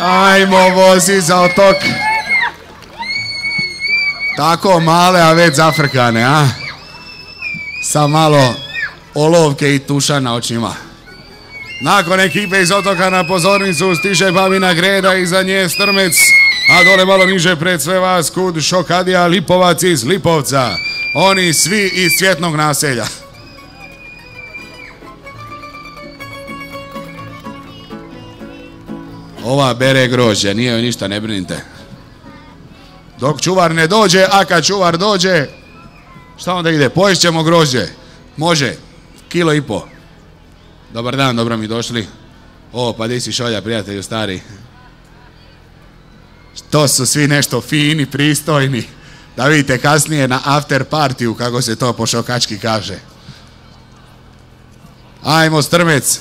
Ajmo, vozi za otok. Tako male, a već zafrkane, a? Sa malo olovke i tuša na očima. Nakon ekipe iz Otoka na pozornicu stiže Babina Greda, iza nje Strmec, a dole malo niže pred sve vas kud Šokadija Lipovac iz Lipovca. Oni svi iz Cvjetnog naselja. Ova bere grožđe, nije joj ništa, ne brinite. Dok čuvar ne dođe, a kad čuvar dođe, šta onda ide? Poješćemo grožđe. Može, 1,5 kila. Dobar dan, dobro mi došli. O, pa di si Šolja, prijatelju stari. To su svi nešto fini, pristojni. Da vidite kasnije na after partiju, kako se to po šokački kaže. Ajmo, Strmec.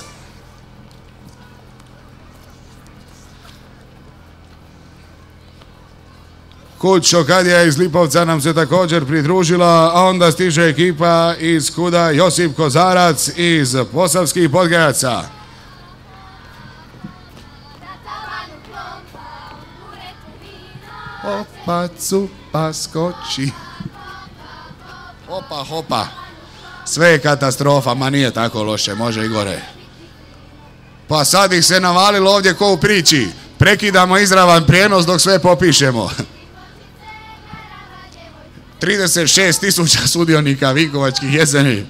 Kud Šokadija iz Lipovca nam se također pridružila, a onda stiže ekipa iz kuda Josip Kozarac iz Posavskih Podgajaca. Opa, cupa, skoči. Opa, hopa. Sve je katastrofa, ma nije tako loše, može i gore. Pa sad ih se navalilo ovdje ko u priči. Prekidamo izravan prijenos dok sve popišemo. 36.000 sudionika Vinkovačkih jeseni.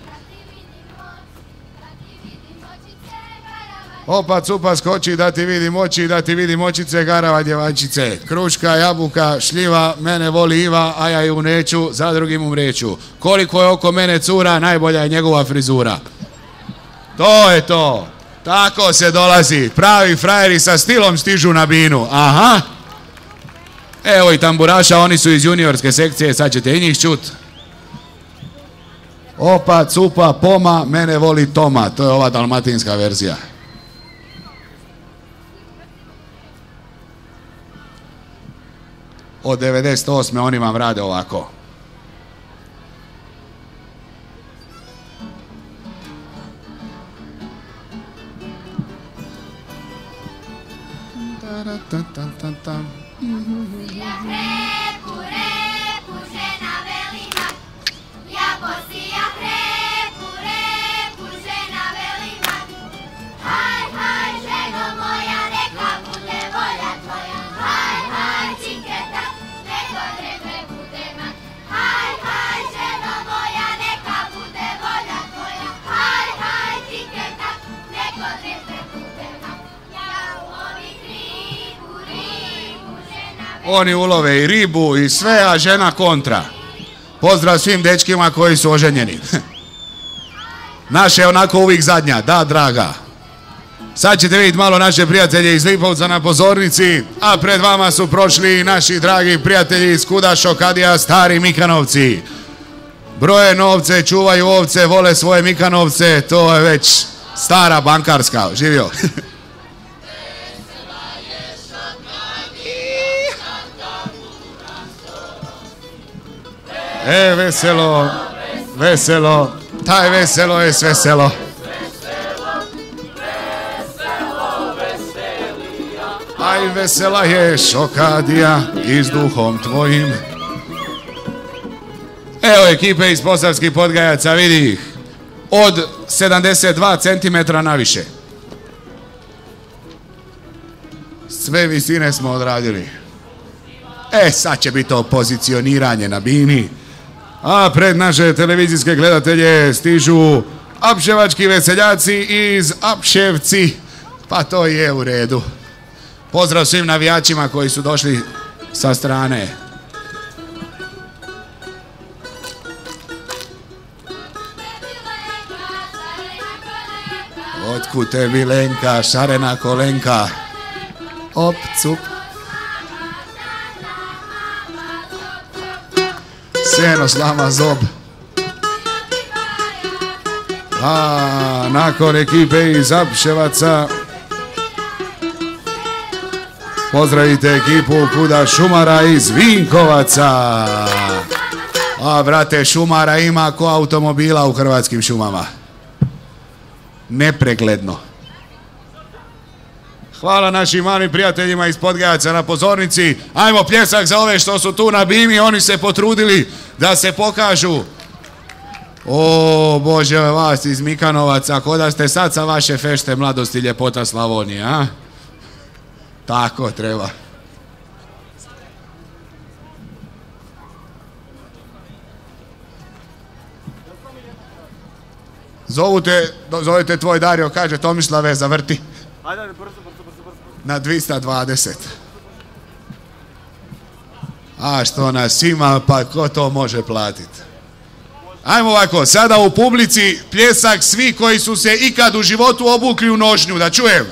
Opa, cupa, skoči, da ti vidim oči, da ti vidim očice, garava djevančice. Kruška, jabuka, šljiva, mene voli Iva, a ja ju neću, za drugim umreću. Koliko je oko mene cura, najbolja je njegova frizura. To je to. Tako se dolazi. Pravi frajeri sa stilom stižu na binu. Aha. Evo i tamburaša, oni su iz juniorske sekcije, sad ćete i njih čut. Opa, cupa, poma, mene voli Toma. To je ova dalmatinska verzija. Od 98. oni vam rade ovako. Repu, repu, žena velima. Ja posija repu, repu, žena velima. Haj, haj, ženo moja, neka bude volja tvoja. Haj, haj, čiketa, neko drepe bude mat. Haj, haj, ženo moja, neka bude volja tvoja. Haj, haj, čiketa, neko drepe bude mat. Ja u ovih ribu, ribu, žena velima. Oni ulove i ribu i sve, a žena kontra. Pozdrav svim dečkima koji su oženjeni. Naša je onako uvijek zadnja, da draga. Sad ćete vidjeti malo naše prijatelje iz Lipovca na pozornici, a pred vama su prošli naši dragi prijatelji iz Kuda Šokadija, stari Mikanovci. Broje novce, čuvaju ovce, vole svoje Mikanovce, to je već stara bankarska. Živio. Veselo, veselo, taj veselo je sve selo. Aj vesela je Šokadija i s duhom tvojim. Evo ekipe iz Posavskih Podgajaca, vidi ih. Od 72 cm naviše. Sve visine smo odradili. Sad će biti to pozicioniranje na bini. A pred naše televizijske gledatelje stižu apševački veseljaci iz Apševci. Pa to je u redu. Pozdrav svim navijačima koji su došli sa strane. Otkud tebi Lenka, šarena kolenka. Op, cup. Seno slama zob. A nakon ekipe iz Apševaca pozdravite ekipu Kuda Šumara iz Vinkovaca. A brate, šumara ima ko automobila u Hrvatskim šumama. Nepregledno. Hvala našim malim prijateljima iz Podgajaca na pozornici. Ajmo pljesak za ove što su tu na bini, oni se potrudili da se pokažu. O Bože, vas iz Mikanovaca, ko da ste sad sa vaše fešte mladosti ljepota Slavonije, a? Tako treba. Zovete tvoj Dario, kaže Tomislave, zavrti. Ajde, brzo. Na 220. A što nas ima, pa ko to može platiti? Ajmo ovako, sada u publici pljesak svi koji su se ikad u životu obukli u nošnju, da čujem.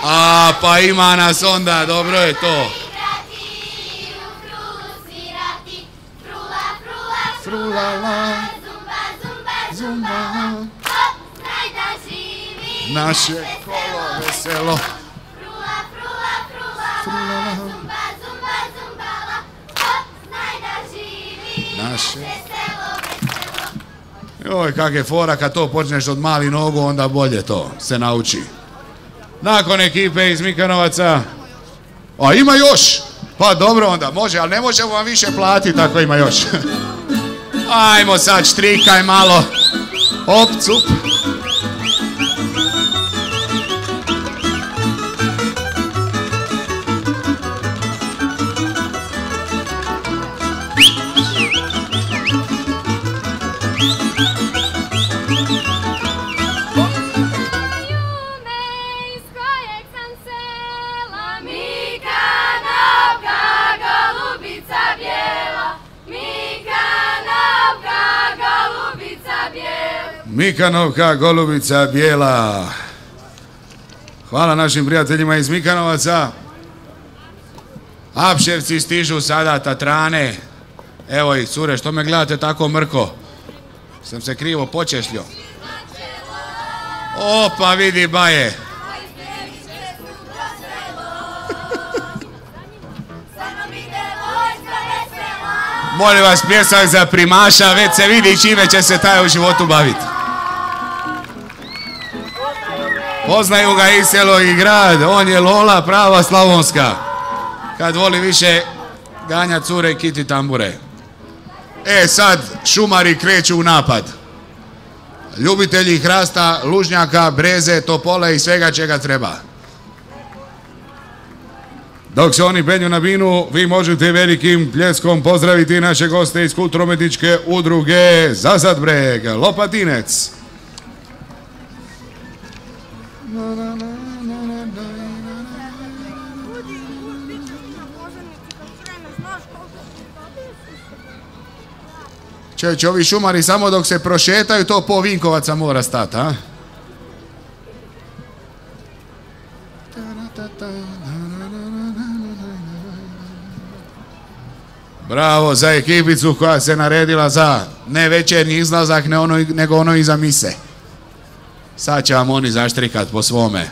A pa ima nas onda, dobro je to. Frulala, zumba, naše kolo veselo. Naše. Joj, kak je fora kad to počneš od mali nogu, onda bolje to se nauči. Nakon ekipe iz Mikanovaca. A ima još? Pa dobro onda, može, ali ne možemo vam više platiti ako ima još. Ajmo sad, štrikaj malo. Op, cup. Mikanovka, golubica bijela. Hvala našim prijateljima iz Mikanovaca. Apševci stižu sada, Tatrane. Evo ih, cure, što me gledate tako mrko? Sam se krivo počešljio. Opa, vidi baje. Molim vas, pljesak za primaša, već se vidi čime će se taj u životu baviti. Poznaju ga i selo i grad, on je Lola prava slavonska. Kad voli više ganja cure i kiti tambure. Sad šumari kreću u napad. Ljubitelji hrasta, lužnjaka, breze, topole i svega čega treba. Dok se oni penju na binu, vi možete velikim pljeskom pozdraviti naše goste iz kulturno-umjetničke udruge Zazadbreg, Lopatinec. Čovječe, ovi šumari samo dok se prošetaju, to po Vinkovaca mora stati, a? Bravo za ekipicu koja se naredila za ne večernji izlazak, nego ono iza mise. Sad će vam oni zaštrikat po svome.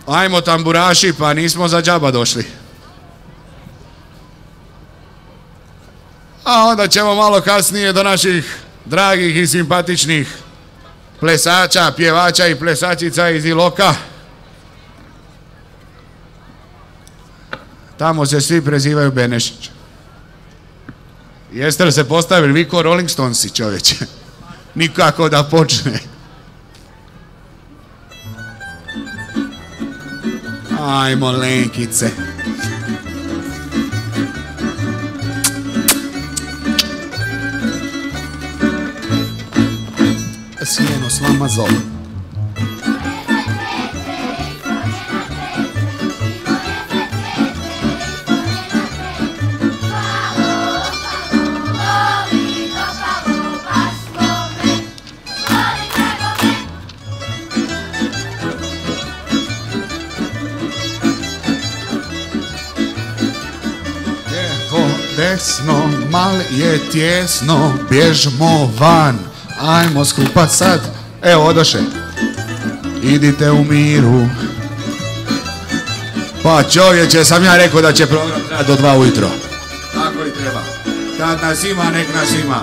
Ajmo tamburaši, pa nismo za džaba došli. A onda ćemo malo kasnije do naših dragih i simpatičnih plesača, pjevača i plesačica iz Iloka. Tamo se svi prezivaju Benešić. Jeste li se postavili vi ko Rolling Stonesi, čovječe? Nikako da počne. Ajmo, Lenkice. Sjeno s vama zove. Desno, mal je tjesno, bježmo van. Ajmo skupa sad. Evo, odoše. Idite u miru. Pa čovječe, sam ja rekao da će program trajati do 2 ujutro. Tako i treba. Kad nas ima, nek nas ima.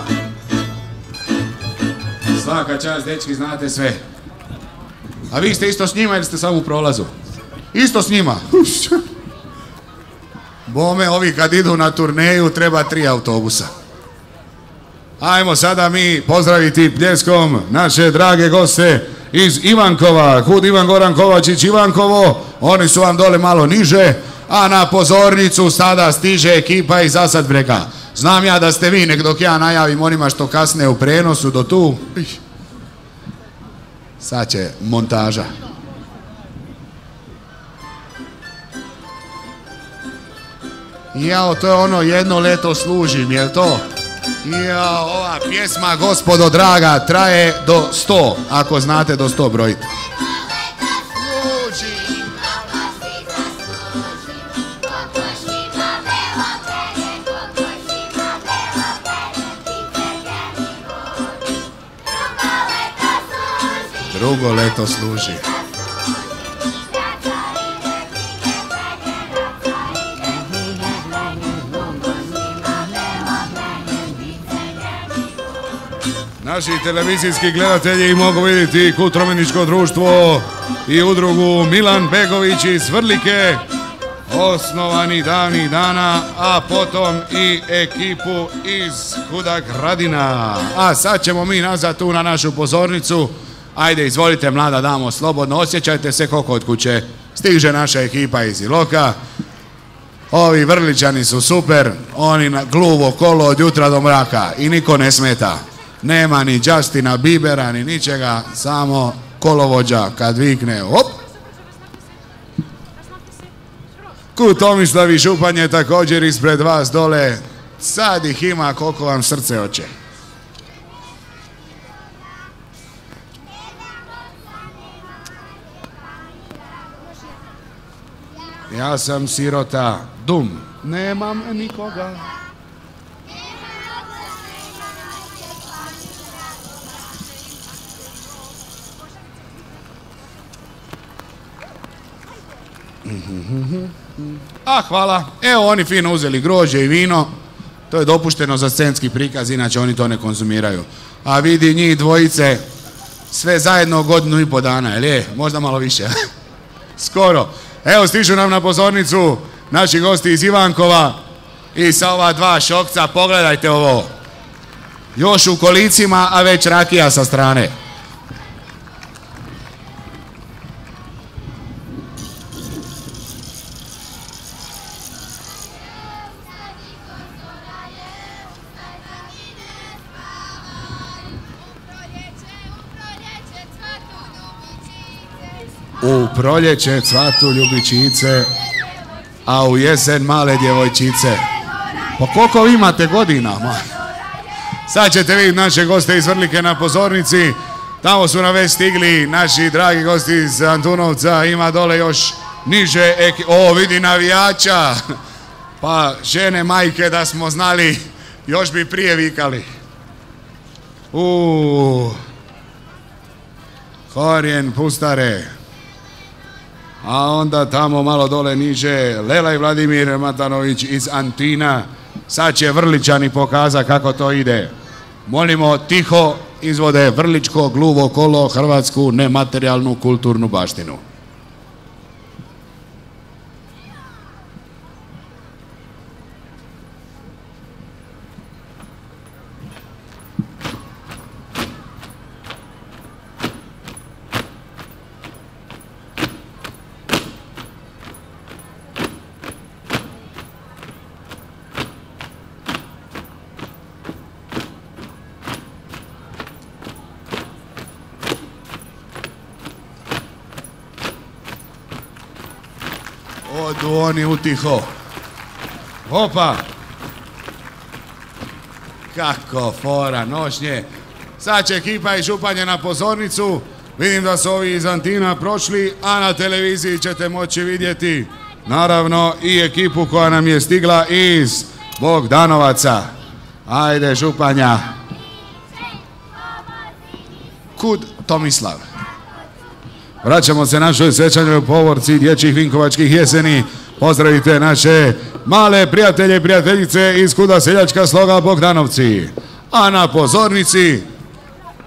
Svaka čast, dečki, znate sve. A vi ste isto s njima ili ste samo u prolazu? Isto s njima. Bome, ovi kad idu na turneju treba 3 autobusa. Ajmo sada mi pozdraviti pljeskom naše drage goste iz Ivankova. Kud Ivan Goran Kovačić Ivankovo, oni su vam dole malo niže, a na pozornicu sada stiže ekipa iz Asadbrega. Znam ja da ste vi, nek dok ja najavim onima što kasne u prenosu do tu. Sad će montaža. Jao, to je ono jedno leto služim, jel to? Jao, ova pjesma, gospodo draga, traje do 100, ako znate do 100 brojiti. Drugo leto služi. Naši televizijski gledatelji mogu vidjeti Kulturno-umjetničko društvo i udrugu Milan Begović iz Vrlike, osnovani davnih dana, a potom i ekipu iz Hudagradina. A sad ćemo mi nazad tu na našu pozornicu. Ajde, izvolite, mlada damo, slobodno, osjećajte se ko kod kuće. Stiže naša ekipa iz Iloka. Ovi Vrličani su super, oni na gluvo kolo od jutra do mraka i niko ne smeta. Nema ni Justina Biebera, ni ničega, samo kolovođa kad vikne, hop! Kud Tomislav i Župan je također ispred vas dole. Sad ih ima koliko vam srce hoće. Ja sam sirota, dum, nemam nikoga. A hvala, evo oni fino uzeli grožđe i vino. To je dopušteno za scenski prikaz, inače oni to ne konzumiraju. A vidi njih dvojice sve zajedno 1,5 godina, jel je? Možda malo više. Skoro. Evo stižu nam na pozornicu naši gosti iz Ivankova i sa ova 2 šokca, pogledajte ovo. Još u kolicima, a već rakija sa strane. U proljeće cvatu ljubičice, a u jesen male djevojčice. Pa koliko vi imate godina, ma? Sad ćete vidjeti naše goste iz Vrlike na pozornici. Tamo su nam već stigli naši dragi gosti iz Antunovca. Ima dole još niže O, vidi navijača. Pa žene, majke, da smo znali, još bi prije vikali. Korijen Pustare. A onda tamo malo dole niže Lela i Vladimir Matanović iz Antina. Sad će Vrličani pokazati kako to ide. Molimo, tiho izvode Vrličko gluvo kolo, hrvatsku nematerijalnu kulturnu baštinu. Odu oni utiho. Opa! Kako fora, nošnje. Sad će ekipa iz Županje na pozornicu. Vidim da su ovi iz Antina prošli, a na televiziji ćete moći vidjeti naravno i ekipu koja nam je stigla iz Bogdanovaca. Ajde Županja. Kud Tomislav. Vraćamo se našoj svečanoj povorci dječjih Vinkovačkih jeseni. Pozdravite naše male prijatelje i prijateljice iz Kuda seljačka sloga Bogdanovci. A na pozornici,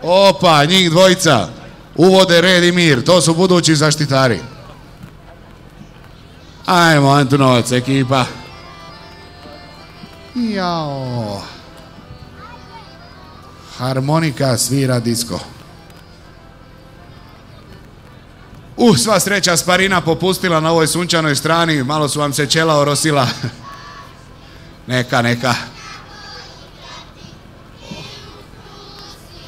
opa, njih dvojica, uvode red i mir, to su budući zaštitari. Ajmo Antunovac ekipa. Jao. Harmonika svira disko. Sva sreća Sparina popustila na ovoj sunčanoj strani, malo su vam se čela orosila. Neka.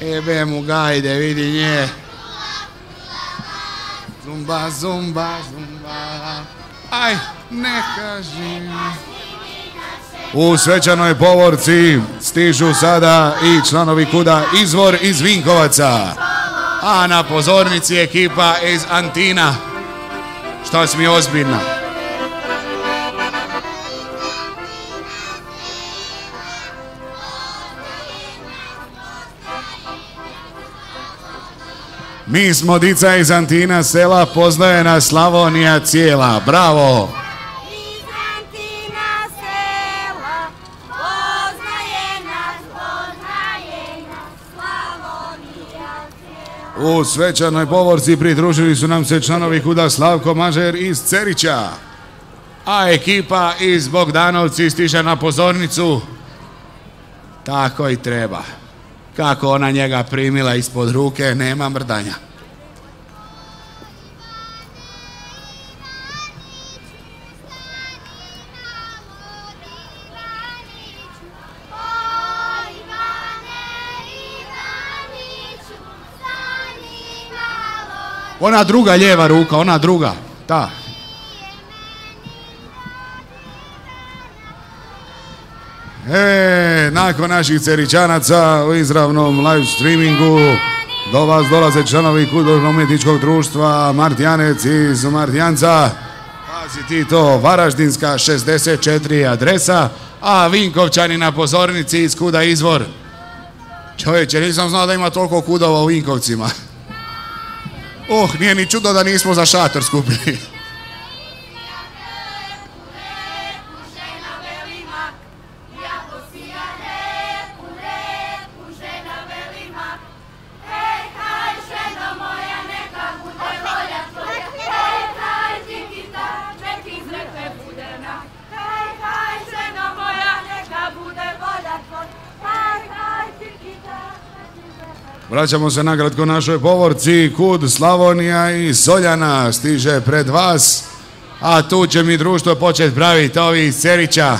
Ebe mu gajde, vidi nje. Zumba. Aj, neka živi. U svečanoj povorci stižu sada i članovi Kuda Izvor iz Vinkovaca. A na pozornici ekipa iz Antina. Što si mi ozbiljna. Mi smo dica iz Antina sela, poznaje nas Slavonija cijela. Bravo! U svečanoj povorci pridružili su nam se članovi Kuda Slavko Mažer iz Cerića. A ekipa iz Bogdanovci stiže na pozornicu. Tako i treba. Kako ona njega primila ispod ruke, nema mrdanja. Ona druga lijeva ruka, ona druga, ta. Nakon naših Cerićanaca u izravnom live streamingu do vas dolaze članovi Kulturno-umjetničkog društva Martijanec iz Martijanca. Pazi ti to, Varaždinska 64 adresa, a Vinkovčani na pozornici iz Kuda Izvor. Čovječe, nisam znao da ima toliko kudova u Vinkovcima. Nije ni čudo da nismo za šator skupili. Vraćamo se nakratko našoj povorci. Kud Slavonija i Soljana stiže pred vas, a tu će mi društvo početi praviti ovi iz Cerića.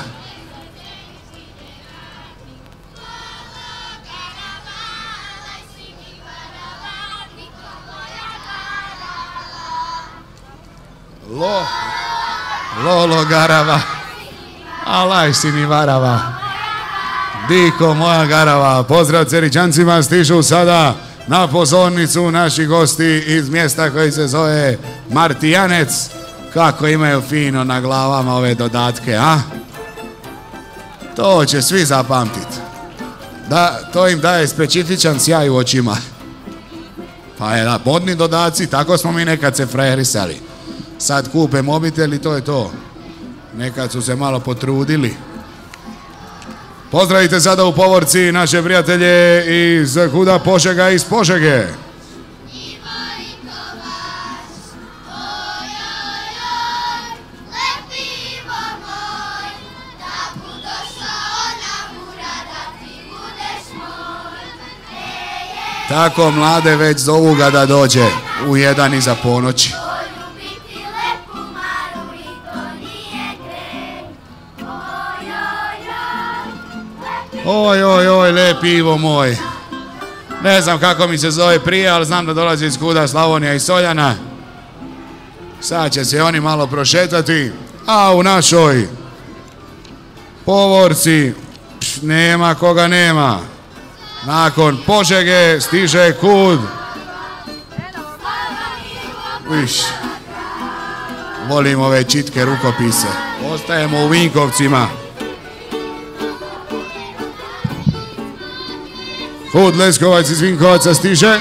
Lolo garava, alaj si mi varava. Diko, moja garava. Pozdrav Cerićancima, stižu sada na pozornicu naši gosti iz mjesta koji se zove Martijanec. Kako imaju fino na glavama ove dodatke, a? To će svi zapamtiti. Da, to im daje specifičan sjaj u očima. Pa je da, modni dodaci, tako smo mi nekad se frajerisali. Sad kupe mobitel i to je to. Nekad su se malo potrudili. Pozdravite sada u povorci naše prijatelje iz Kuda Požega iz Požege. Tako mlade već zovu ga da dođe u 1 iza ponoći. Oj, oj, oj, lepi Ivo moj. Ne znam kako mi se zove prije, ali znam da dolazi iz Kuda Slavonija i Soljana. Sad će se oni malo prošetati, a u našoj povorci nema koga nema. Nakon Požege stiže Kud. Viš, volim ove čitke rukopise. Ostajemo u Vinkovcima. Kud Leskovac iz Vinkovaca stiže.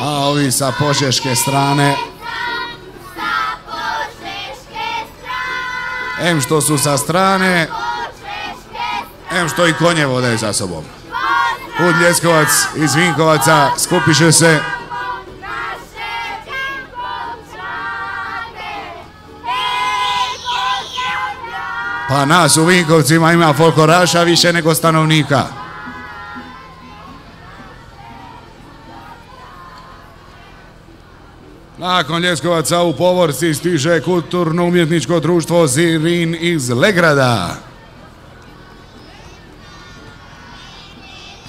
A ovi sa požeške strane. Em što su sa strane, em što i konje vode za sobom. Kud Ljeskovac iz Vinkovaca skupiše se. Pa nas u Vinkovcima ima folkloraša više nego stanovnika. Nakon Ljeskovaca u povorci stiže kulturno-umjetničko društvo Zirin iz Legrada.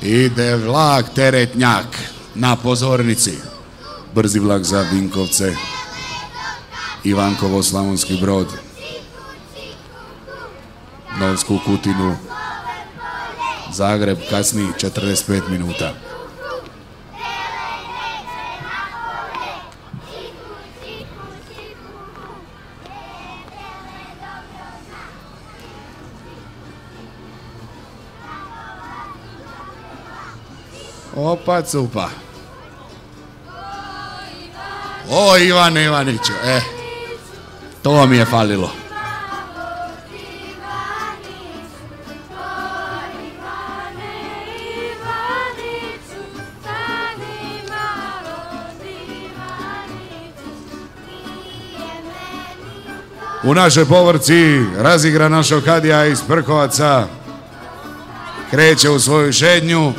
Ide vlak teretnjak na pozornici. Brzi vlak za Vinkovce, Ivankovo, Slavonski Brod, Novsku Kutinu, Zagreb kasni 45 minuta. Opa cupa. O Ivane Ivaniću, to mi je falilo. U našoj povorci razigra naš Okadija iz Prkovaca. Kreće u svoju šednju.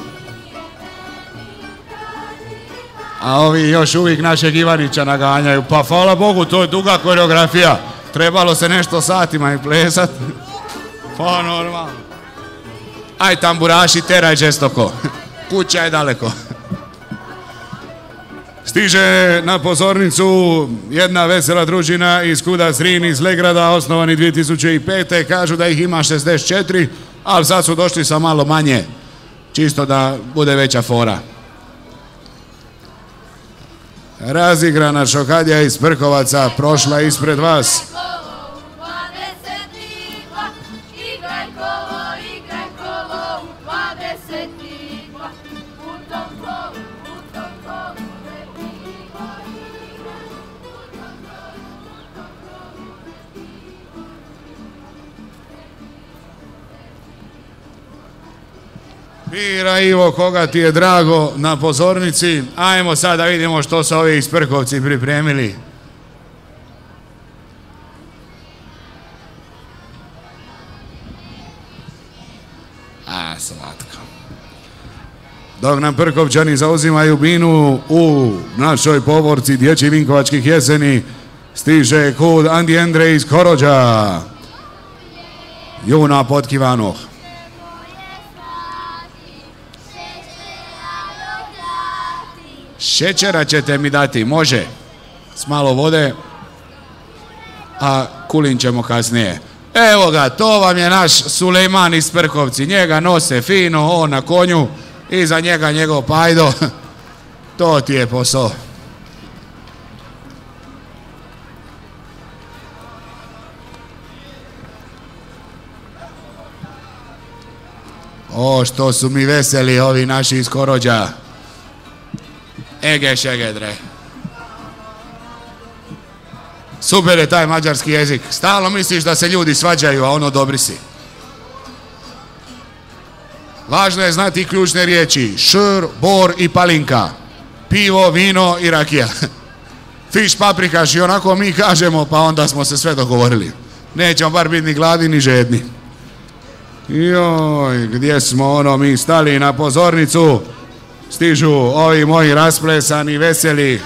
A ovi još uvijek našeg Ivanića naganjaju. Pa hvala Bogu, to je duga koreografija. Trebalo se nešto satima i plesat. Pa normalno. Aj tamburaši, teraj žestoko. Kuća je daleko. Stiže na pozornicu jedna vesela družina iz Kuda Zrin iz Legrada, osnovani 2005. Kažu da ih ima 64, ali sad su došli sa malo manje. Čisto da bude veća fora. Razigrana Šokadija iz Prkovaca prošla ispred vas. Bira Ivo, koga ti je drago na pozornici. Ajmo sad da vidimo što su ovi iz Prkovci pripremili. A, slatko. Dok nam Prkovčani zauzimaju binu u našoj povorci Dječji Vinkovačkih jeseni, stiže Kud Andi Endre iz Korođa. Juna Potkivanoh. Šećera ćete mi dati, može, s malo vode, a kulin ćemo kasnije. Evo ga, to vam je naš Sulejman iz Prkovci. Njega nose fino, on na konju, iza njega njegov pajdo. To ti je posao. O, što su mi veseli ovi naši iz Korođa. Ege šegedre. Super je taj mađarski jezik. Stalno misliš da se ljudi svađaju, a ono dobri si. Važno je znati ključne riječi. Šr, bor i palinka. Pivo, vino i rakija. Fiš, paprikaš i onako mi kažemo, pa onda smo se sve dogovorili. Nećemo bar biti ni gladni ni žedni. Joj, gdje smo ono mi stali na pozornicu? Stižu ovi moji rasplesani, veseli.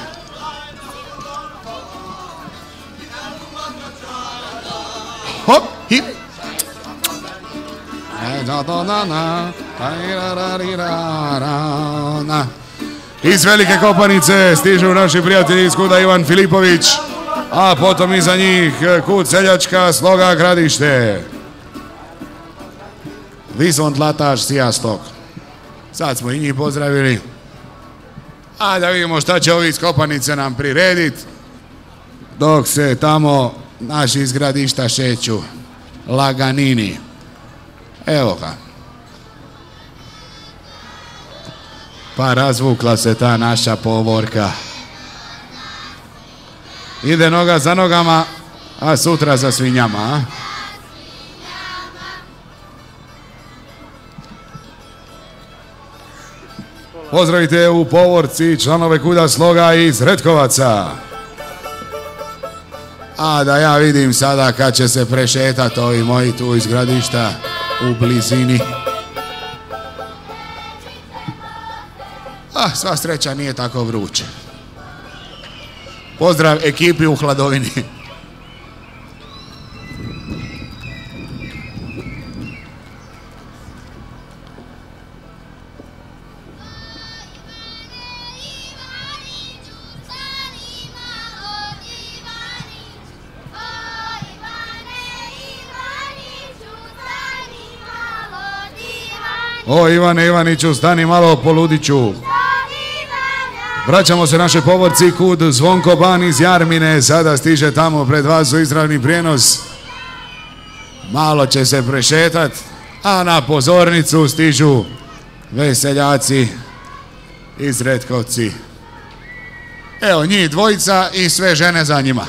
Hop, hip. Iz Velike Kopanice stižu naši prijatelji iz kuda Ivan Filipović, a potom iza njih kud seljačka Sloga Gradište. Vizont Lataš Sijastok. Sad smo i njih pozdravili. A da vidimo šta će ovi iz Kopanice nam prirediti. Dok se tamo naši iz Gradišta šeću. Laganini. Evo ga. Pa razvukla se ta naša povorka. Ide noga za nogama, a sutra za svinjama, a? Pozdravite u povorci članove kuda Sloga iz Retkovaca. A da ja vidim sada kad će se prešetati ovi moji tu iz Gradišta u blizini. Ah, sva sreća nije tako vruće. Pozdrav ekipi u hladovini. O Ivane Ivaniću, stani malo po ludiću. Vraćamo se našoj povorci kud Zvonko Ban iz Jarmine. Sada stiže tamo pred vas u izravni prijenos. Malo će se prešetat, a na pozornicu stižu veseljaci iz Retkovci. Evo njih dvojica i sve žene za njima.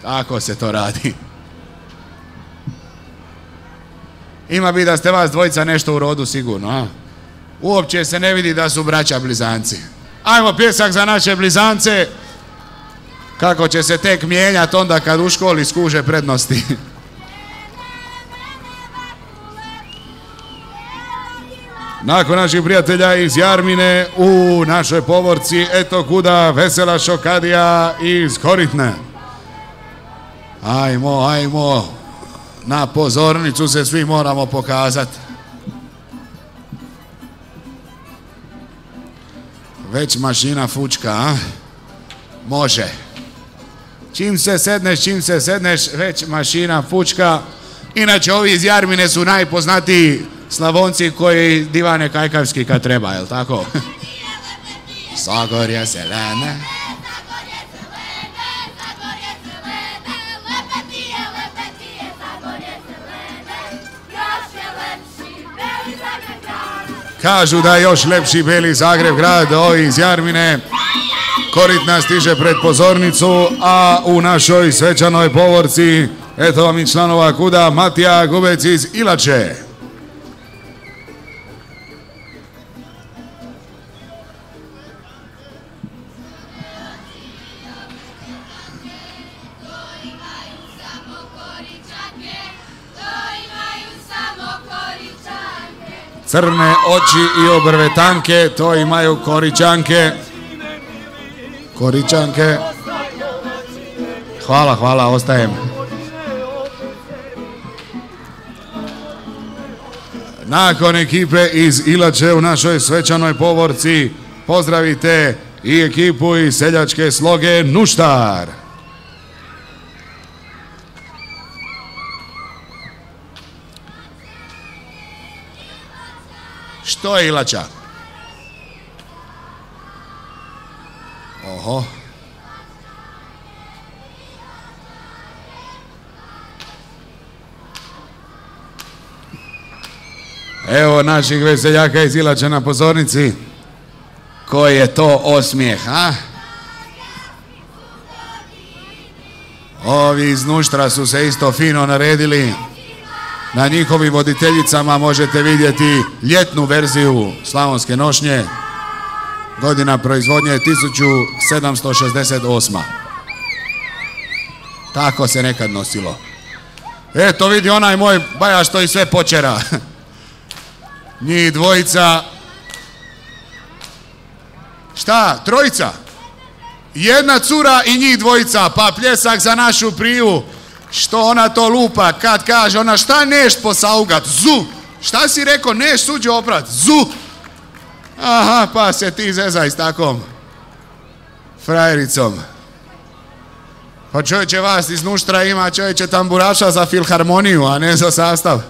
Tako se to radi. Ima bi da ste vas dvojica nešto u rodu sigurno, a? Uopće se ne vidi da su braća blizanci. Ajmo pjesak za naše blizance. Kako će se tek mijenjati onda kad u školi skuže prednosti. Nakon naših prijatelja iz Jarmine u našoj povorci, eto kuda vesela šokadija iz Koritne. Ajmo, ajmo. Na pozornicu se svi moramo pokazati. Već mašina fučka, a? Može. Čim se sedneš, već mašina fučka. Inače, ovi iz Jarmine su najpoznatiji Slavonci koji divane kajkavski kad treba, jel tako? Zagorje zelene. Kažu da je još lepši Beli Zagreb grad, ovi iz Jarmine. Koritna stiže pred pozornicu, a u našoj svečanoj povorci, eto vam i članova kuda Matija Gubec iz Ilače. Crne oči i obrve tanke, to imaju Koričanke. Koričanke. Hvala, hvala, ostajem. Nakon ekipe iz Ilače u našoj svečanoj povorci, pozdravite i ekipu iz seljačke Sloge Nuštar. Što je Ilača? Oho. Evo naših veseljaka iz Ilača na pozornici. Koji je to osmijeh, a? Ovi iz Nuštra su se isto fino naredili. Na njihovim voditeljicama možete vidjeti ljetnu verziju Slavonske nošnje. Godina proizvodnje je 1768. Tako se nekad nosilo. Eto vidi onaj moj baja što i sve počera. Njih dvojica. Šta? Trojica? Jedna cura i njih dvojica. Pa pljesak za našu Priju. Što ona to lupa? Kad kaže ona šta neš posaugat? Zu! Šta si rekao? Neš suđe oprat? Zu! Aha, pa se ti zezaj s takom frajericom. Pa čovječe vas iz Nuštra ima čovječe tamburaša za filharmoniju, a ne za sastav.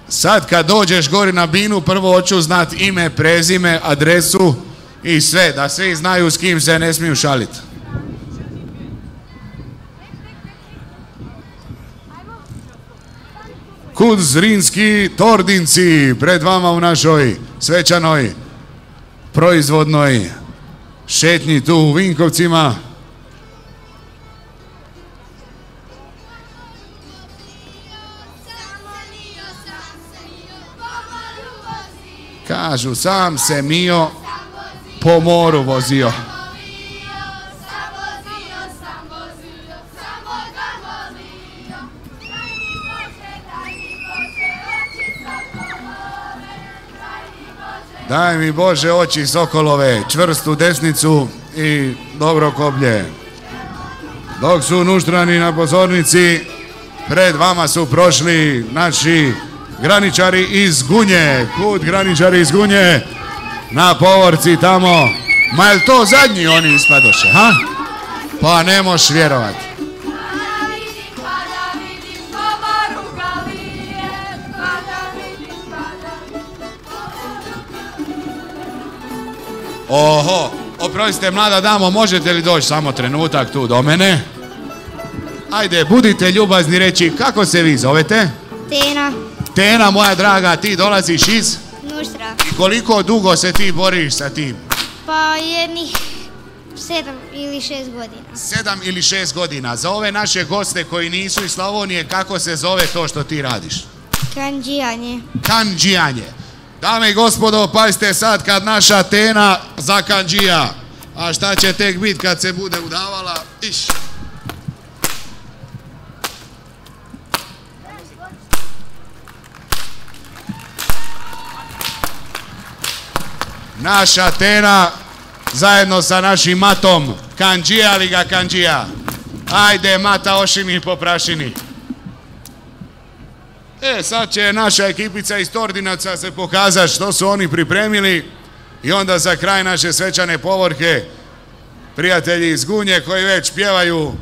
Sad kad dođeš gori na binu, prvo hoću znat ime, prezime, adresu i sve, da svi znaju s kim se ne smiju šaliti. Kud Zrinski Tordinci, pred vama u našoj svečanoj proizvodnoj šetnji tu u Vinkovcima. Kažu, sam se Mio po moru vozio. Daj mi Bože oči sokolove, čvrstu desnicu i dobro koplje. Dok su Nuštrani na pozornici, pred vama su prošli naši graničari iz Gunje. Kud graničari iz Gunje? Na povorci tamo. Ma je to zadnji oni ispadoše, ha? Pa ne moš vjerovat. Oho, oprostite mlada damo, možete li doći samo trenutak tu do mene? Ajde, budite ljubazni reći, kako se vi zovete? Tena. Tena, moja draga, ti dolaziš iz? Nuštra. I koliko dugo se ti boriš sa tim? Pa jednih 7 ili 6 godina. 7 ili 6 godina. Za ove naše goste koji nisu iz Slavonije, kako se zove to što ti radiš? Kanđijanje. Kanđijanje. Dame i gospodo, pazite sad kad naša Tena zakanđija. A šta će tek bit kad se bude udavala? Iš. Naša Tena zajedno sa našim Matom. Kanđija li ga kanđija? Ajde Mata, ošini po prašini. Sad će naša ekipica iz Tordinaca se pokazati što su oni pripremili i onda za kraj naše svečane povorke prijatelji iz Gunje koji već pjevaju,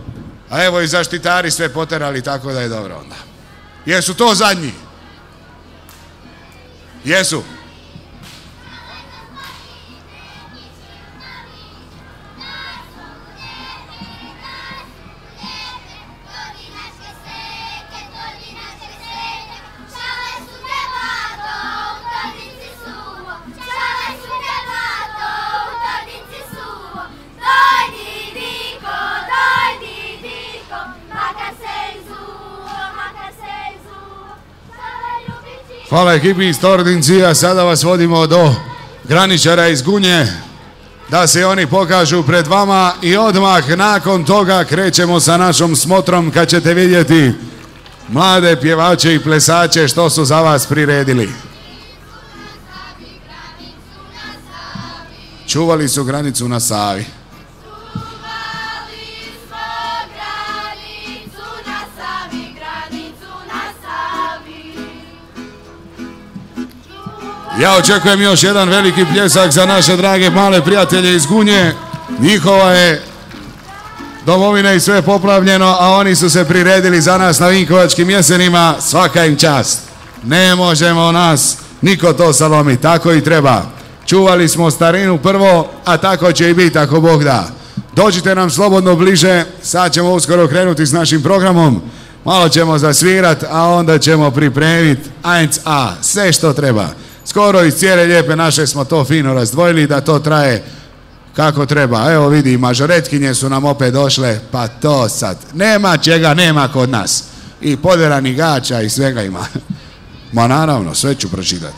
a evo i zaštitari sve poterali, tako da je dobro onda. Jesu to zadnji? Jesu. Hvala ekipi iz Tordinci, a sada vas vodimo do graničara iz Gunje, da se oni pokažu pred vama i odmah nakon toga krećemo sa našom smotrom kad ćete vidjeti mlade pjevače i plesače što su za vas priredili. Čuvali su granicu na Savi. Ja očekujem još jedan veliki pljesak za naše drage male prijatelje iz Gunje. Njihova je domovina i sve poplavljeno, a oni su se priredili za nas na Vinkovačkim jesenima. Svaka im čast. Ne možemo nas niko to salomiti, tako i treba. Čuvali smo starinu prvo, a tako će i biti ako Bog da. Dođite nam slobodno bliže, sad ćemo uskoro krenuti s našim programom. Malo ćemo zasvirat, a onda ćemo pripremiti sve što treba. Skoro iz cijele lijepe naše smo to fino razdvojili da to traje kako treba. Evo vidi, mažoretkinje su nam opet došle, pa to sad. Nema čega, nema kod nas. I poderanih gača i svega ima. Ma naravno, sve ću pročitati.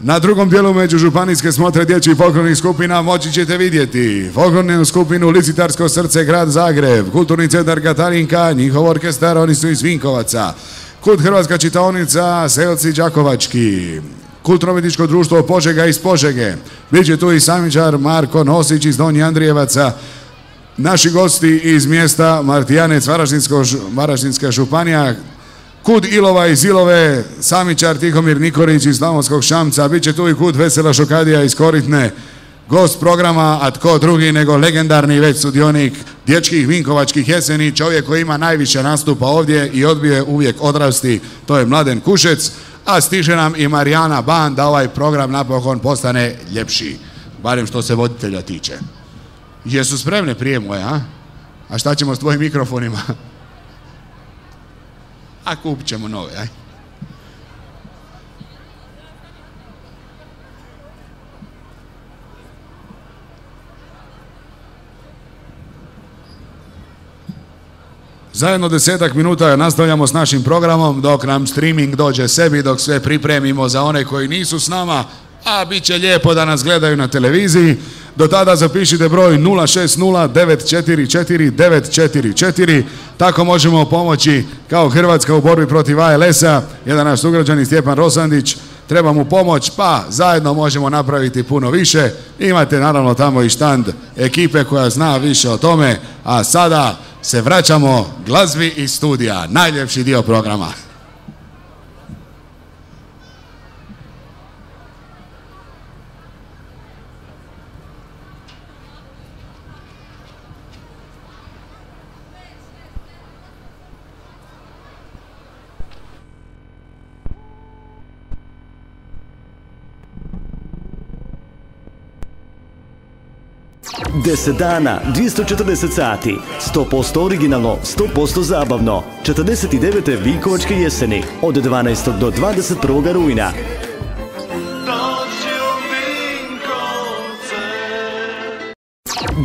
Na drugom dijelu međužupanijske smotre dječjih folklornih skupina moći ćete vidjeti folklornu skupinu Licitarsko srce grad Zagreb, kulturni centar Katarinka, njihov orkestar, oni su iz Vinkovaca, Kult Hrvatska čitaonica, Selci Đakovački, Kulturno-umjetničko društvo Požega iz Požege, bit će tu i samičar Marko Nosić iz Donji Andrijevaca, naši gosti iz mjesta Martijanec, Varaždinska županija, Kud Ilova iz Ilove, samičar Tihomir Nikorić iz Slavonskog Šamca, bit će tu i Kud Vesela Šokadija iz Koritne, gost programa, a tko drugi nego legendarni već sudionik dječkih Vinkovačkih jeseni, čovjek koji ima najviše nastupa ovdje i odbije uvijek odrasti, to je Mladen Kušec, a stiže nam i Marijana Ban da ovaj program napokon postane ljepši, barem što se voditelja tiče. Jesu spremne prije moje, a? A šta ćemo s tvojim mikrofonima? A kupit ćemo nove, aj. Zajedno 10 minuta nastavljamo s našim programom dok nam streaming dođe sebi, dok sve pripremimo za one koji nisu s nama, a bit će lijepo da nas gledaju na televiziji. Do tada zapišite broj 060-944-944, tako možemo pomoći kao Hrvatska u borbi protiv ALS-a. Jedan naš sugrađanin Stjepan Rosandić treba mu pomoć, pa zajedno možemo napraviti puno više. Imate naravno tamo i štand ekipe koja zna više o tome, a sada se vraćamo glazbi iz studija, najljepši dio programa. Deset dana, 240 sati, 100% originalno, 100% zabavno. 49. Vinkovačke jeseni od 12. do 21. rujna.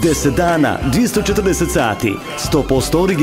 Deset dana, 240 sati, 100% originalno.